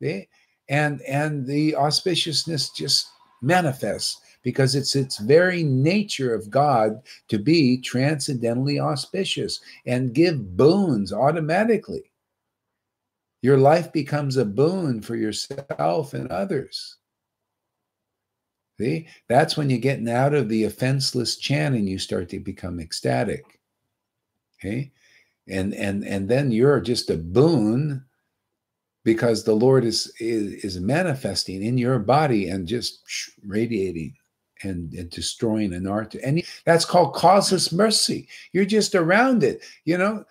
Okay? And the auspiciousness just manifests because it's its very nature of God to be transcendently auspicious and give boons automatically. Your life becomes a boon for yourself and others. See, that's when you're getting out of the offenseless chanting, you start to become ecstatic. Okay, and then you're just a boon because the Lord is manifesting in your body and just radiating and destroying an art. And that's called causeless mercy. You're just around it, and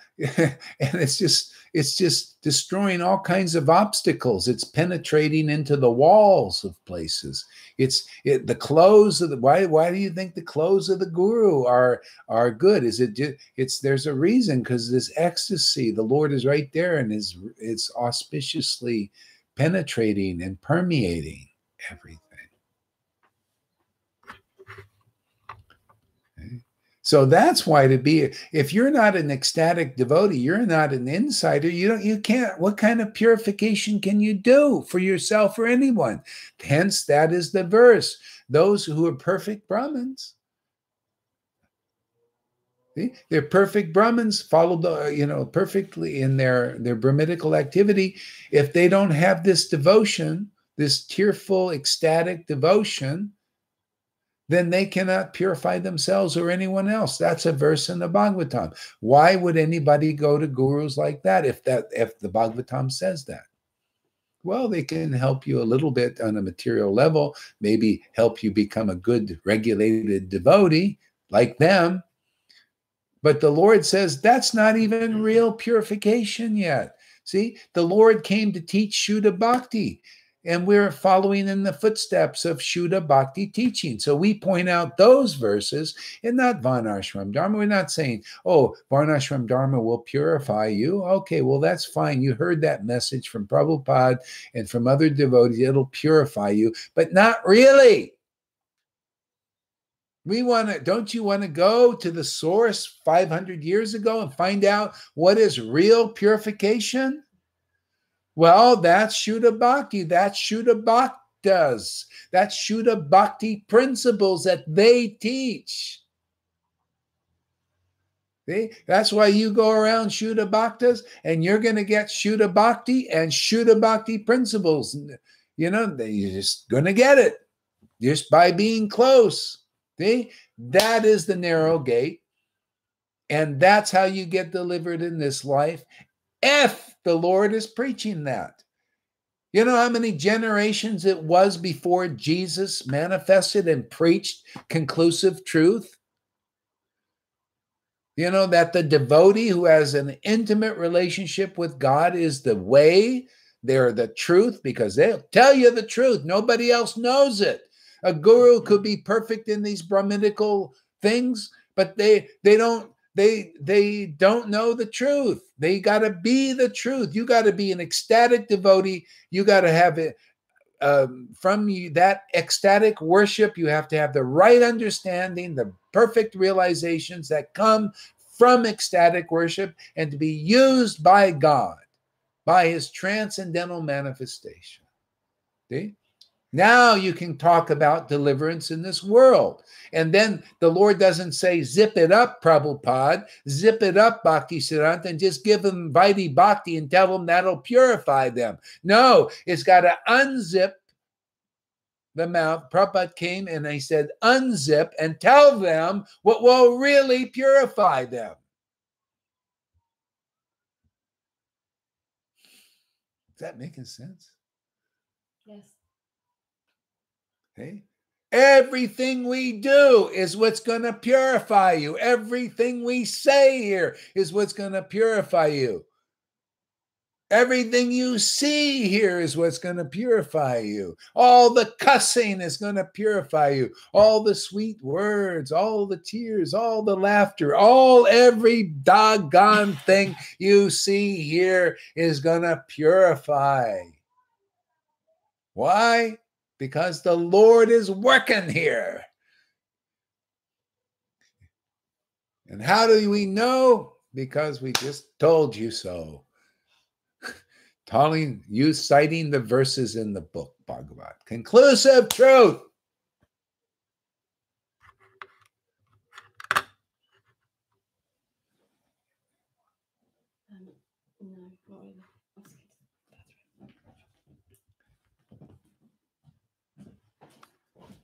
it's just destroying all kinds of obstacles. It's penetrating into the walls of places. The clothes of the why do you think the clothes of the guru are good? There's a reason, because this ecstasy, the Lord is right there and it's auspiciously penetrating and permeating everything. Okay. So that's why if you're not an ecstatic devotee, you're not an insider, you can't, what kind of purification can you do for yourself or anyone? Hence, that is the verse. Those who are perfect Brahmins, see? They're perfect Brahmins, follow perfectly in their Brahmitical activity. If they don't have this devotion, this tearful, ecstatic devotion, then they cannot purify themselves or anyone else. That's a verse in the Bhagavatam. Why would anybody go to gurus like that if the Bhagavatam says that? Well, they can help you a little bit on a material level, maybe help you become a good regulated devotee like them. But the Lord says that's not even real purification yet. See, the Lord came to teach Shuddha Bhakti, and we're following in the footsteps of Shuddha Bhakti teaching. So we point out those verses and not Varnashram Dharma. We're not saying, oh, Varnashram Dharma will purify you. Okay, well, that's fine. You heard that message from Prabhupada and from other devotees. It'll purify you, but not really. Don't you want to go to the source 500 years ago and find out what is real purification? Well, that's Shuddha Bhakti. That's Shuddha Bhaktas. That's Shuddha Bhakti principles that they teach. See? That's why you go around Shuddha Bhaktas and you're going to get Shuddha Bhakti and Shuddha Bhakti principles. You're just going to get it just by being close. See? That is the narrow gate. And that's how you get delivered in this life, if the Lord is preaching that. You know how many generations it was before Jesus manifested and preached conclusive truth? You know, that the devotee who has an intimate relationship with God is the way, they're the truth, because they'll tell you the truth. Nobody else knows it. A guru could be perfect in these Brahminical things, but they don't know the truth. They got to be the truth. You got to be an ecstatic devotee. You got to have it from that ecstatic worship. You have to have the right understanding, the perfect realizations that come from ecstatic worship, and to be used by God, by his transcendental manifestation. See? Now you can talk about deliverance in this world. And then the Lord doesn't say, zip it up, Prabhupada, zip it up, Bhakti Siddhanta, and just give them Vaidhi Bhakti and tell them that'll purify them. No, it's got to unzip the mouth. Prabhupada came and he said, unzip and tell them what will really purify them. Is that making sense? Yes. Okay. Everything we do is what's going to purify you. Everything we say here is what's going to purify you. Everything you see here is what's going to purify you. All the cussing is going to purify you. All the sweet words, all the tears, all the laughter, every doggone thing you see here is going to purify. Why? Because the Lord is working here. And how do we know? Because we just told you so. Telling you, citing the verses in the book, Bhagavad. Conclusive truth. No, not really.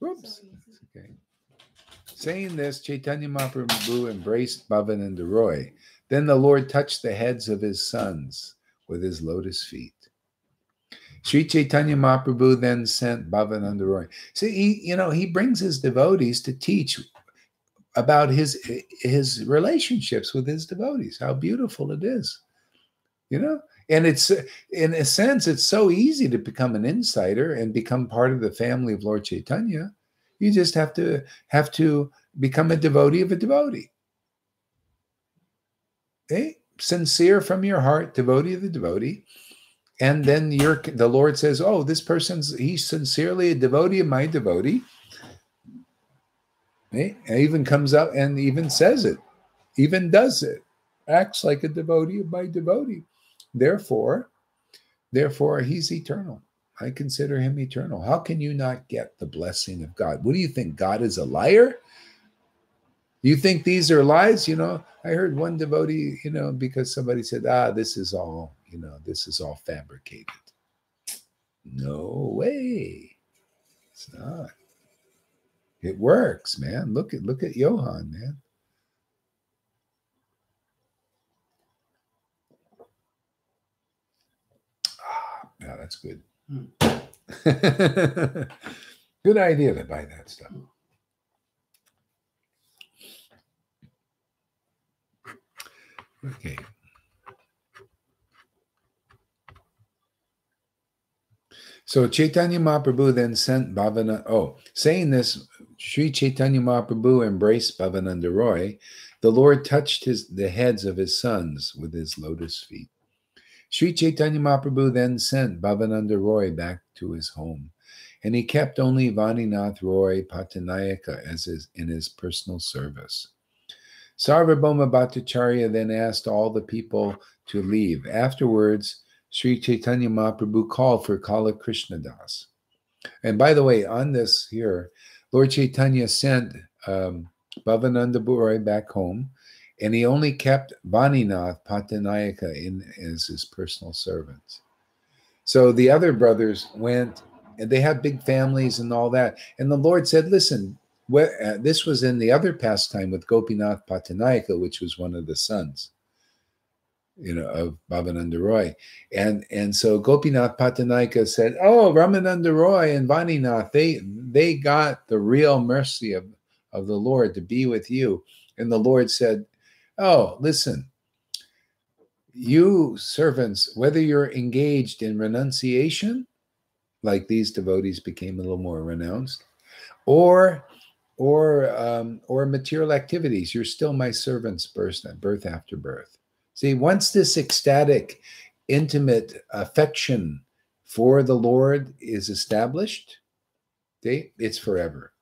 Oops. Okay. Saying this, Chaitanya Mahaprabhu embraced Bhavananda Roy. Then the Lord touched the heads of his sons with his lotus feet. Sri Chaitanya Mahaprabhu then sent Bhavananda Roy. See, he brings his devotees to teach about his relationships with his devotees. How beautiful it is, And it's, in a sense, it's so easy to become an insider and become part of the family of Lord Chaitanya. You just have to become a devotee of a devotee. Okay? Sincere from your heart, devotee of the devotee. And then the Lord says, oh, this he's sincerely a devotee of my devotee. Okay? And even comes up and even says it, even does it, acts like a devotee of my devotee. Therefore, he's eternal. I consider him eternal. How can you not get the blessing of God? What do you think? God is a liar? You think these are lies? I heard one devotee, because somebody said, this is all fabricated. No way. It's not. It works, man. Look at Johann, man. Yeah, that's good. Good idea to buy that stuff. Okay. So Chaitanya Mahaprabhu then sent Bhavananda. Saying this, Sri Chaitanya Mahaprabhu embraced Bhavananda Roy. The Lord touched the heads of his sons with his lotus feet. Sri Chaitanya Mahaprabhu then sent Bhavananda Roy back to his home, and he kept only Vaninath Roy Pattanayaka in his personal service. Sarvabhauma Bhattacharya then asked all the people to leave. Afterwards, Sri Chaitanya Mahaprabhu called for Kala Krishna Das. And by the way, on this here, Lord Chaitanya sent Bhavananda Roy back home, and he only kept Vaninath Pattanayaka as his personal servants. So the other brothers went, and they had big families and all that. And the Lord said, listen, this was in the other pastime with Gopinath Pattanayaka, which was one of the sons, of Bhavananda Roy. And so Gopinath Pattanayaka said, oh, Ramananda Roy and Vaninath, they got the real mercy of the Lord to be with you. And the Lord said, oh, listen, you servants, whether you're engaged in renunciation, like these devotees became a little more renounced, or material activities, you're still my servants birth after birth. See, once this ecstatic, intimate affection for the Lord is established, okay, it's forever.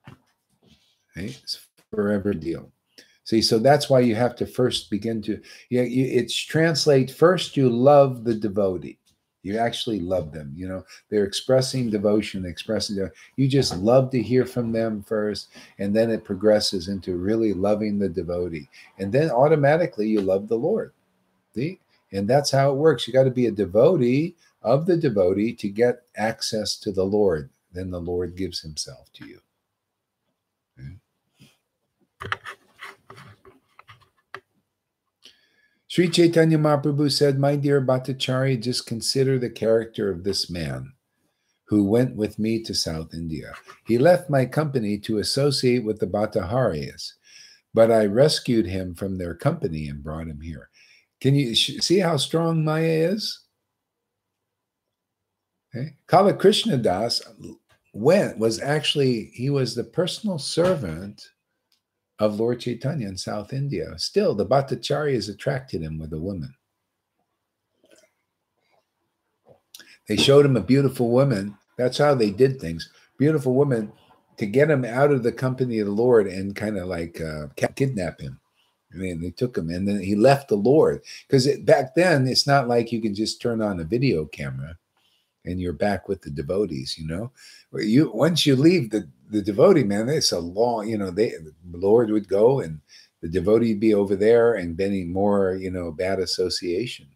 Okay? It's a forever deal. See, so that's why you have to first begin to, it's translate first, you love the devotee. You actually love them. They're expressing devotion, you just love to hear from them first, and then it progresses into really loving the devotee. And then automatically you love the Lord. See? And that's how it works. You got to be a devotee of the devotee to get access to the Lord. Then the Lord gives himself to you. Okay? Sri Chaitanya Mahaprabhu said, my dear Bhattacharya, just consider the character of this man who went with me to South India. He left my company to associate with the Bhattacharyas, but I rescued him from their company and brought him here. Can you see how strong Maya is? Okay. Kala Krishna Das he was the personal servant of Lord Chaitanya in South India. Still, the Bhattacharyas attracted him with a woman. They showed him a beautiful woman That's how they did things. Beautiful woman, to get him out of the company of the Lord and kind of like kidnap him. I mean, they took him, and then he left the Lord. Because back then, it's not like you can just turn on a video camera and you're back with the devotees, you know. Once you leave the devotee, man, it's a long, you know, the Lord would go and the devotee would be over there and any more, you know, bad association,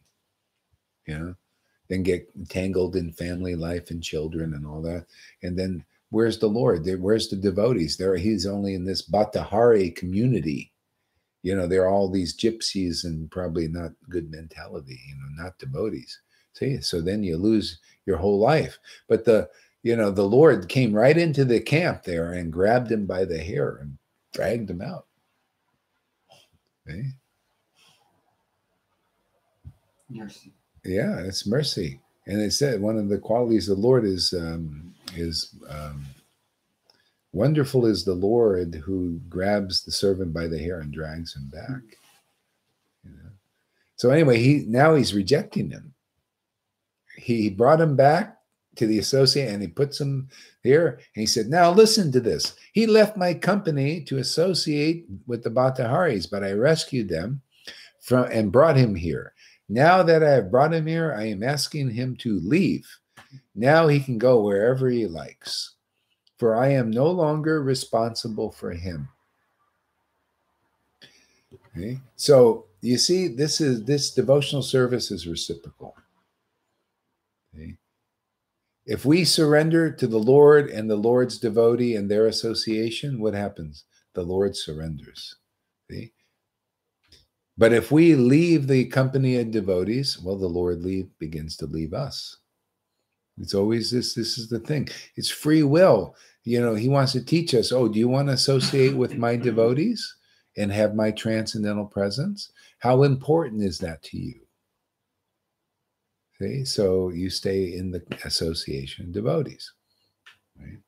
you know, then get tangled in family life and children and all that. And then where's the Lord? Where's the devotees? He's only in this Bhattahari community. You know, they're all these gypsies and probably not good mentality, you know, not devotees. See, so then you lose your whole life. But the Lord came right into the camp there and grabbed him by the hair and dragged him out. Okay? Mercy. Yeah, it's mercy. And it said one of the qualities of the Lord is wonderful is the Lord who grabs the servant by the hair and drags him back. You know? So anyway, he's rejecting him. He brought him back to the associate and he puts him here. And he said, now listen to this. He left my company to associate with the Bhattaharis, but I rescued them and brought him here. Now that I have brought him here, I am asking him to leave. Now he can go wherever he likes, for I am no longer responsible for him. Okay? So you see, this devotional service is reciprocal. Okay? If we surrender to the Lord and the Lord's devotee and their association, what happens? The Lord surrenders. See? But if we leave the company of devotees, well, the Lord begins to leave us. It's always this is the thing. It's free will. You know, he wants to teach us, do you want to associate with my devotees and have my transcendental presence? How important is that to you? See, so you stay in the association of devotees, right?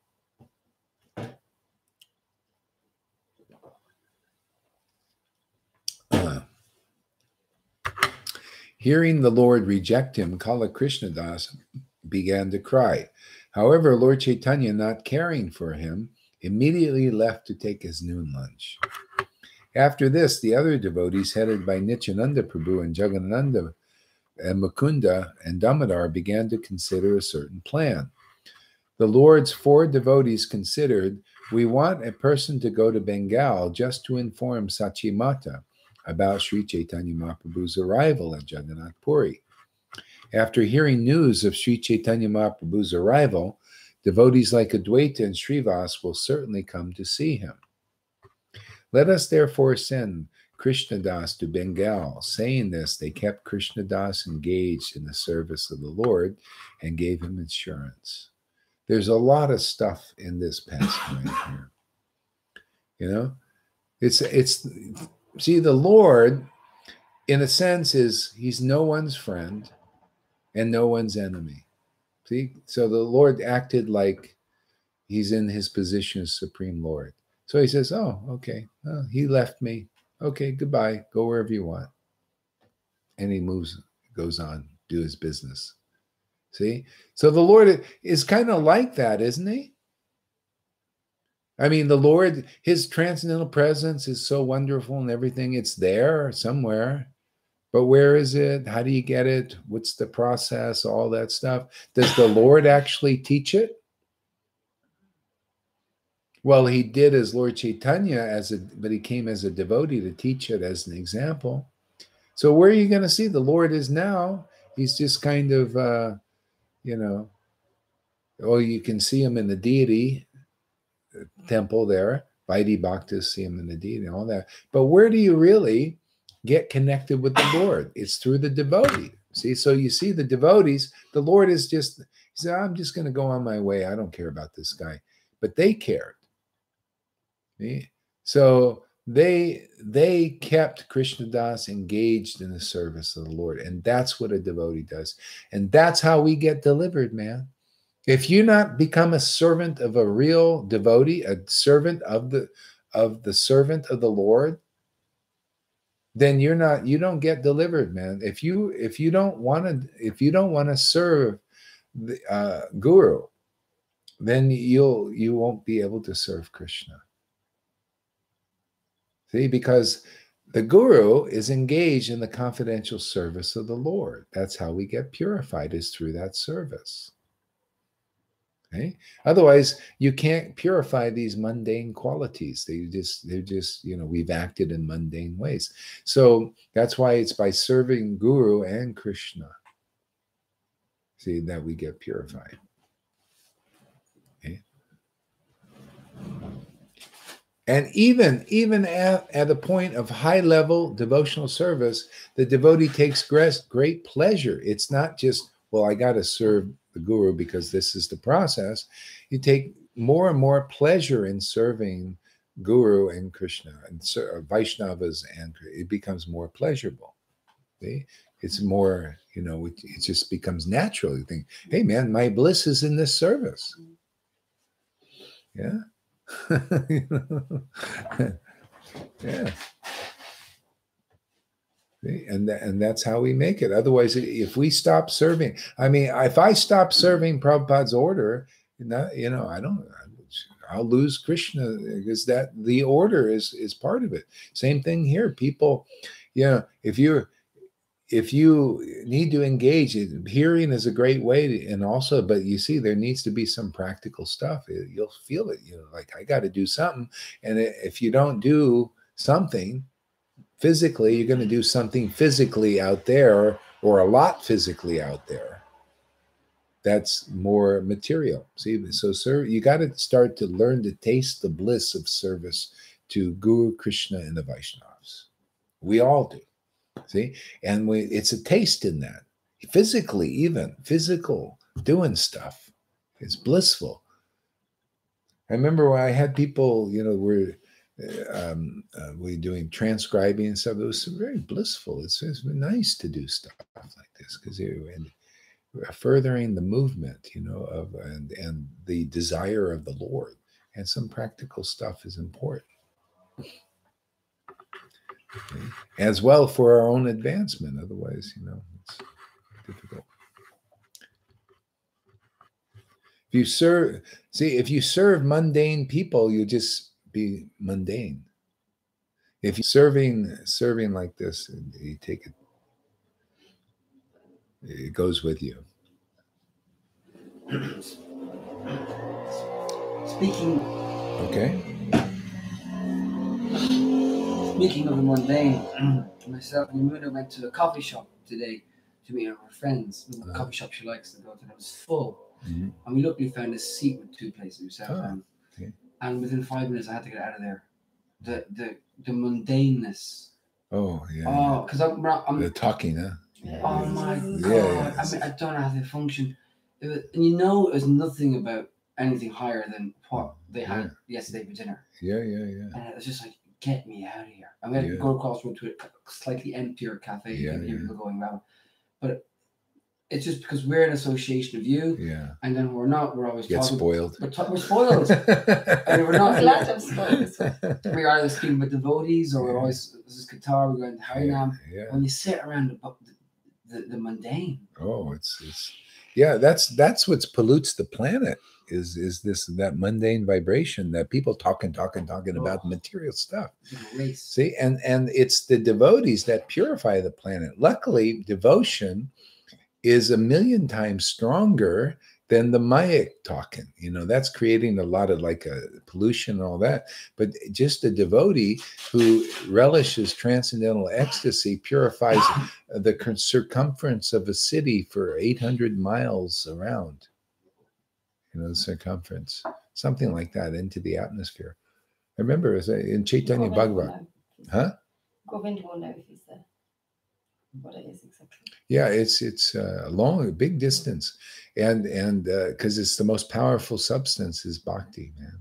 Hearing the Lord reject him, Kala Krishnadas began to cry. However, Lord Caitanya, not caring for him, immediately left to take his noon lunch. After this, the other devotees, headed by Nityananda Prabhu and Jagadananda and Mukunda and Damodar, began to consider a certain plan. The Lord's 4 devotees considered, we want a person to go to Bengal just to inform Sachimata about Sri Chaitanya Mahaprabhu's arrival at Jagannath Puri. After hearing news of Sri Chaitanya Mahaprabhu's arrival, devotees like Advaita and Srivas will certainly come to see him. Let us therefore send Krishnadas to Bengal. Saying this, they kept Krishnadas engaged in the service of the Lord and gave him insurance. There's a lot of stuff in this passage right here. You know, it's see, the Lord, in a sense, he's no one's friend and no one's enemy. See, so the Lord acted like he's in his position as Supreme Lord. So he says, okay, he left me. Okay, goodbye. Go wherever you want. And he goes on, do his business. See? So the Lord is kind of like that, isn't he? I mean, the Lord, his transcendental presence is so wonderful and everything. It's there somewhere. But where is it? How do you get it? What's the process? All that stuff. Does the Lord actually teach it? Well, he did as Lord Chaitanya, but he came as a devotee to teach it as an example. So where are you going to see the Lord is now? He's just kind of, you can see him in the deity temple there. Vaidhi Bhaktas see him in the deity and all that. But where do you really get connected with the Lord? It's through the devotee. See, so you see the devotees, the Lord is he said, I'm just going to go on my way. I don't care about this guy. But they cared. See? So they kept Krishnadas engaged in the service of the Lord. And that's what a devotee does. And that's how we get delivered, man. If you not become a servant of a real devotee, a servant of the servant of the Lord, then you don't get delivered, man. If you don't want to serve the guru, then you won't be able to serve Krishna. See, because the guru is engaged in the confidential service of the Lord. That's how we get purified, is through that service. Okay? Otherwise, you can't purify these mundane qualities. They're just, we've acted in mundane ways. So that's why it's by serving Guru and Krishna, see, that we get purified. Okay? And even at a point of high-level devotional service, the devotee takes great pleasure. It's not just, well, I got to serve the Guru because this is the process. You take more and more pleasure in serving Guru and Krishna and Vaishnavas, and it becomes more pleasurable. See? It's more, it just becomes natural. You think, hey, man, my bliss is in this service. Yeah. Yeah. See? And that's how we make it. Otherwise, if we stop serving, if I stop serving Prabhupada's order, I'll lose Krishna, because that the order is part of it. Same thing here. People, if you need to engage, hearing is a great way but you see, there needs to be some practical stuff. You'll feel it, like I got to do something. And if you don't do something physically, you're going to do something physically out there, or a lot physically out there. That's more material. See, so sir, you got to start to learn to taste the bliss of service to Guru, Krishna, and the Vaishnavas. We all do. See, and it's a taste in that. Physically, even physical doing stuff is blissful. I remember when I had people, we're doing transcribing and stuff. It was very blissful. It's nice to do stuff like this, because we're furthering the movement, and the desire of the Lord. And some practical stuff is important, as well, for our own advancement. Otherwise, it's difficult. If you serve mundane people, you just be mundane. If you're serving like this, you take it, it goes with you. Speaking of the mundane, myself and Muna went to a coffee shop today to meet our friends. The coffee shop she likes to go to, and it was full. Mm-hmm. And we luckily found a seat with two places we sat down. Okay. And within 5 minutes, I had to get out of there. The mundaneness. Oh yeah. Oh, because I'm the talking, huh? Oh my God! Yeah. I don't know how they function. And it was nothing about anything higher than what they had yesterday for dinner. Yeah. And it was just like, get me out of here. I'm going to go across the road to a slightly emptier cafe. People going around, but it's just because we're an association of you. Yeah. And then we're not. We're always spoiled. We're spoiled. And we're not. Glad I'm spoiled. We're either speaking with devotees, or we're always, this is Qatar, we're going to Harinam. Yeah. When you sit around the mundane. Oh, it's that's what pollutes the planet. Is that mundane vibration that people talking about material stuff. See, and it's the devotees that purify the planet. Luckily, devotion is 1,000,000 times stronger than the Maya talking. That's creating a lot of pollution and all that. But just a devotee who relishes transcendental ecstasy purifies the circumference of a city for 800 miles around. The circumference, something like that, into the atmosphere. I remember it was in Caitanya Bhagavat. Huh? Govind will know if he's there. What it is exactly. Yeah, it's a big distance, and because it's the most powerful substance is bhakti, man.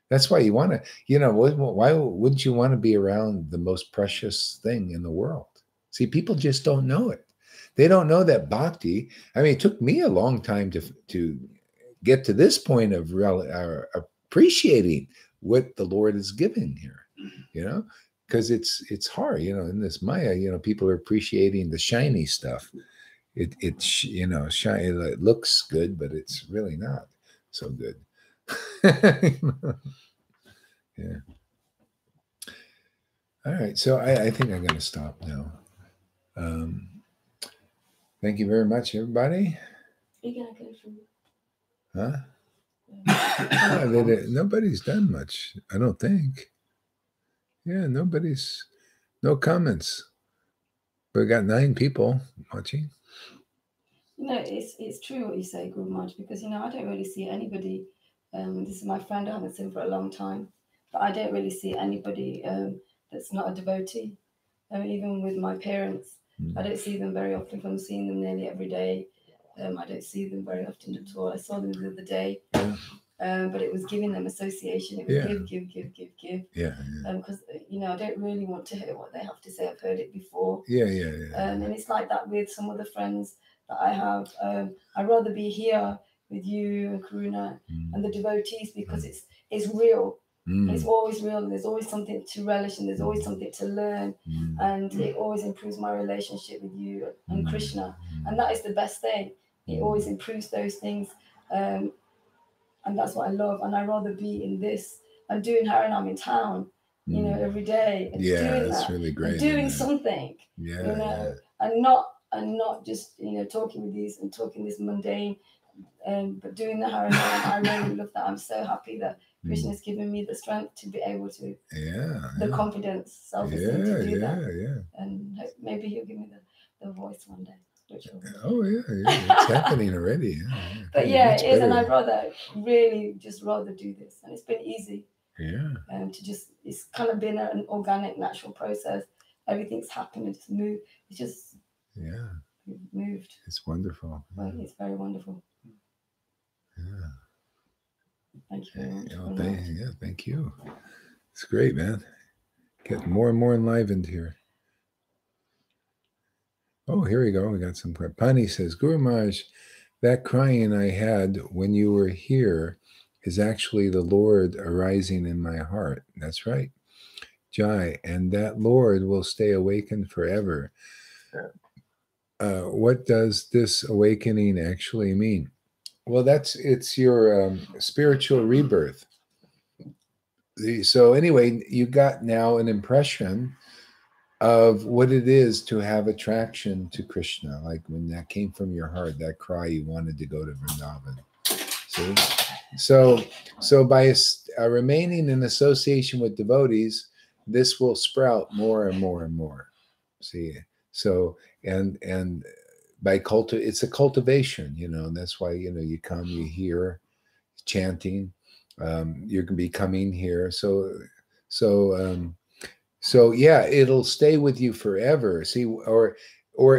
That's why you want to, why wouldn't you want to be around the most precious thing in the world? See, people just don't know it. They don't know that bhakti. It took me a long time to get to this point of appreciating what the Lord is giving here, because it's hard, in this Maya, people are appreciating the shiny stuff. It looks good, but it's really not so good. Yeah. All right. So I think I'm going to stop now. Thank you very much, everybody. You're gonna go through. Huh? Nobody's done much, I don't think. Yeah, no comments. But we got 9 people watching. It's true what you say, Guru Maharaj, because I don't really see anybody. This is my friend I haven't seen for a long time, but I don't really see anybody that's not a devotee. Even with my parents, I don't see them very often. I'm seeing them nearly every day. I don't see them very often at all. I saw them the other day, but it was giving them association. It was give. Yeah. Because I don't really want to hear what they have to say. I've heard it before. Yeah. And it's like that with some of the friends that I have. I'd rather be here with you and Karuna and the devotees because it's real. It's always real, and there's always something to relish, and there's always something to learn, and it always improves my relationship with you and Krishna, and that is the best thing. It always improves those things, and that's what I love. And I'd rather be in this and doing Harinam in town, every day, and doing that's that, really great, and doing something, and not just talking with these and talking this mundane. But doing the Harinam, I really love that. I'm so happy that Krishna has given me the strength to be able to, the confidence, self-esteem to do that. And maybe he'll give me the voice one day. It's happening already. But it is, and I'd rather do this, and it's been easy. To just, it's kind of been an organic, natural process. Everything's happened, it's moved. It's just moved. It's wonderful. Well, it's very wonderful. Thank you very much. Thank you. It's great, man. Getting more and more enlivened here. Oh, here we go. We got some. Pani says, Guru Maharaj, that crying I had when you were here is actually the Lord arising in my heart. That's right. Jai, and that Lord will stay awakened forever. What does this awakening actually mean? Well, it's your spiritual rebirth. So anyway, you got now an impression of what it is to have attraction to Krishna, like when that came from your heart, that cry you wanted to go to Vrindavan. See? So by remaining in association with devotees, this will sprout more and more and more. See? So and by it's a cultivation, that's why you come, you hear chanting, you're gonna be coming here. So it'll stay with you forever. See, or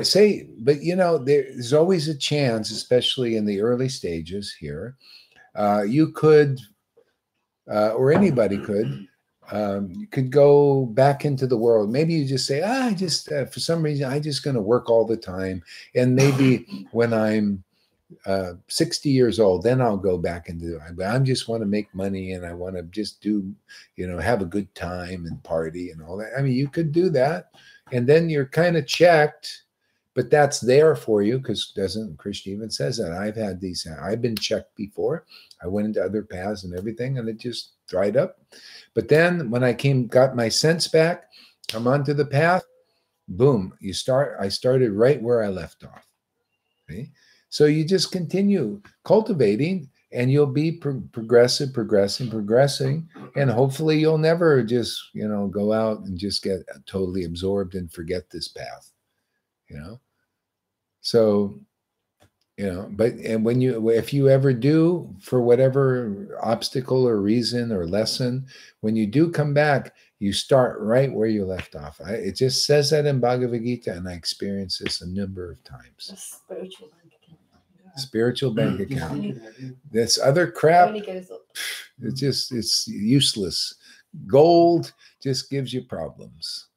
say, but there's always a chance, especially in the early stages here, you could, or anybody could, you could go back into the world. Maybe you just say, I just, for some reason, I'm just going to work all the time. And maybe when I'm 60 years old, then I'll go back into it. I just want to make money and I want to just do, have a good time and party and all that. I mean, you could do that. And then you're kind of checked, but that's there for you because Krishna even says that I've been checked before. I went into other paths and everything and it just dried up. But then when I got my sense back, I'm onto the path, boom, I started right where I left off. Okay? So you just continue cultivating and you'll be progressing, and hopefully you'll never just, go out and just get totally absorbed and forget this path, So, but if you ever do, for whatever obstacle or reason or lesson, when you do come back, you start right where you left off. It just says that in Bhagavad Gita, and I experienced this a number of times. A spiritual bank account. Spiritual bank account. This other crap, it's useless. Gold just gives you problems.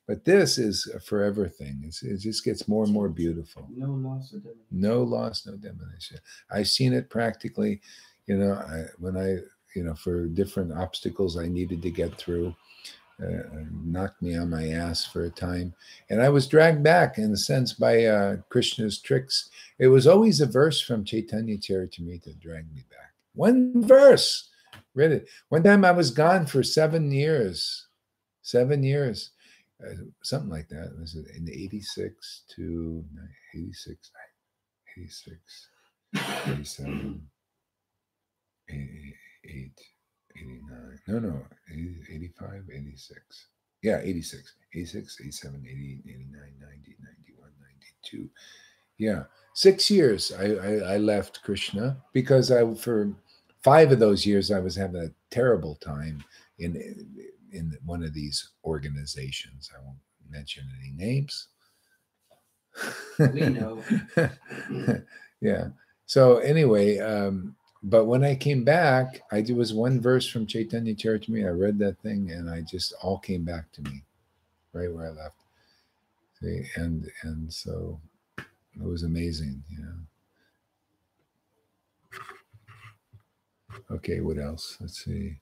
But this is a forever thing. It just gets more and more beautiful. No loss, no diminution. No loss, no diminution. I've seen it practically, when I for different obstacles I needed to get through. knocked me on my ass for a time. And I was dragged back, in a sense, by Krishna's tricks. It was always a verse from Caitanya Caritamrita dragged me back. One verse. Read it. One time I was gone for 7 years. 7 years. Something like that. Was it in 86 to 86, 86, 87, 88, 89. No, 85, 86. Yeah, 86, 86, 87, 88, 89, 90, 91, 92. Yeah, 6 years I left Krishna because for 5 of those years I was having a terrible time in one of these organizations. I won't mention any names. We know. Yeah. So anyway, but when I came back, there was one verse from Caitanya Charitamrita. I read that thing, and I just all came back to me, right where I left. See, and so it was amazing. Okay, what else? Let's see.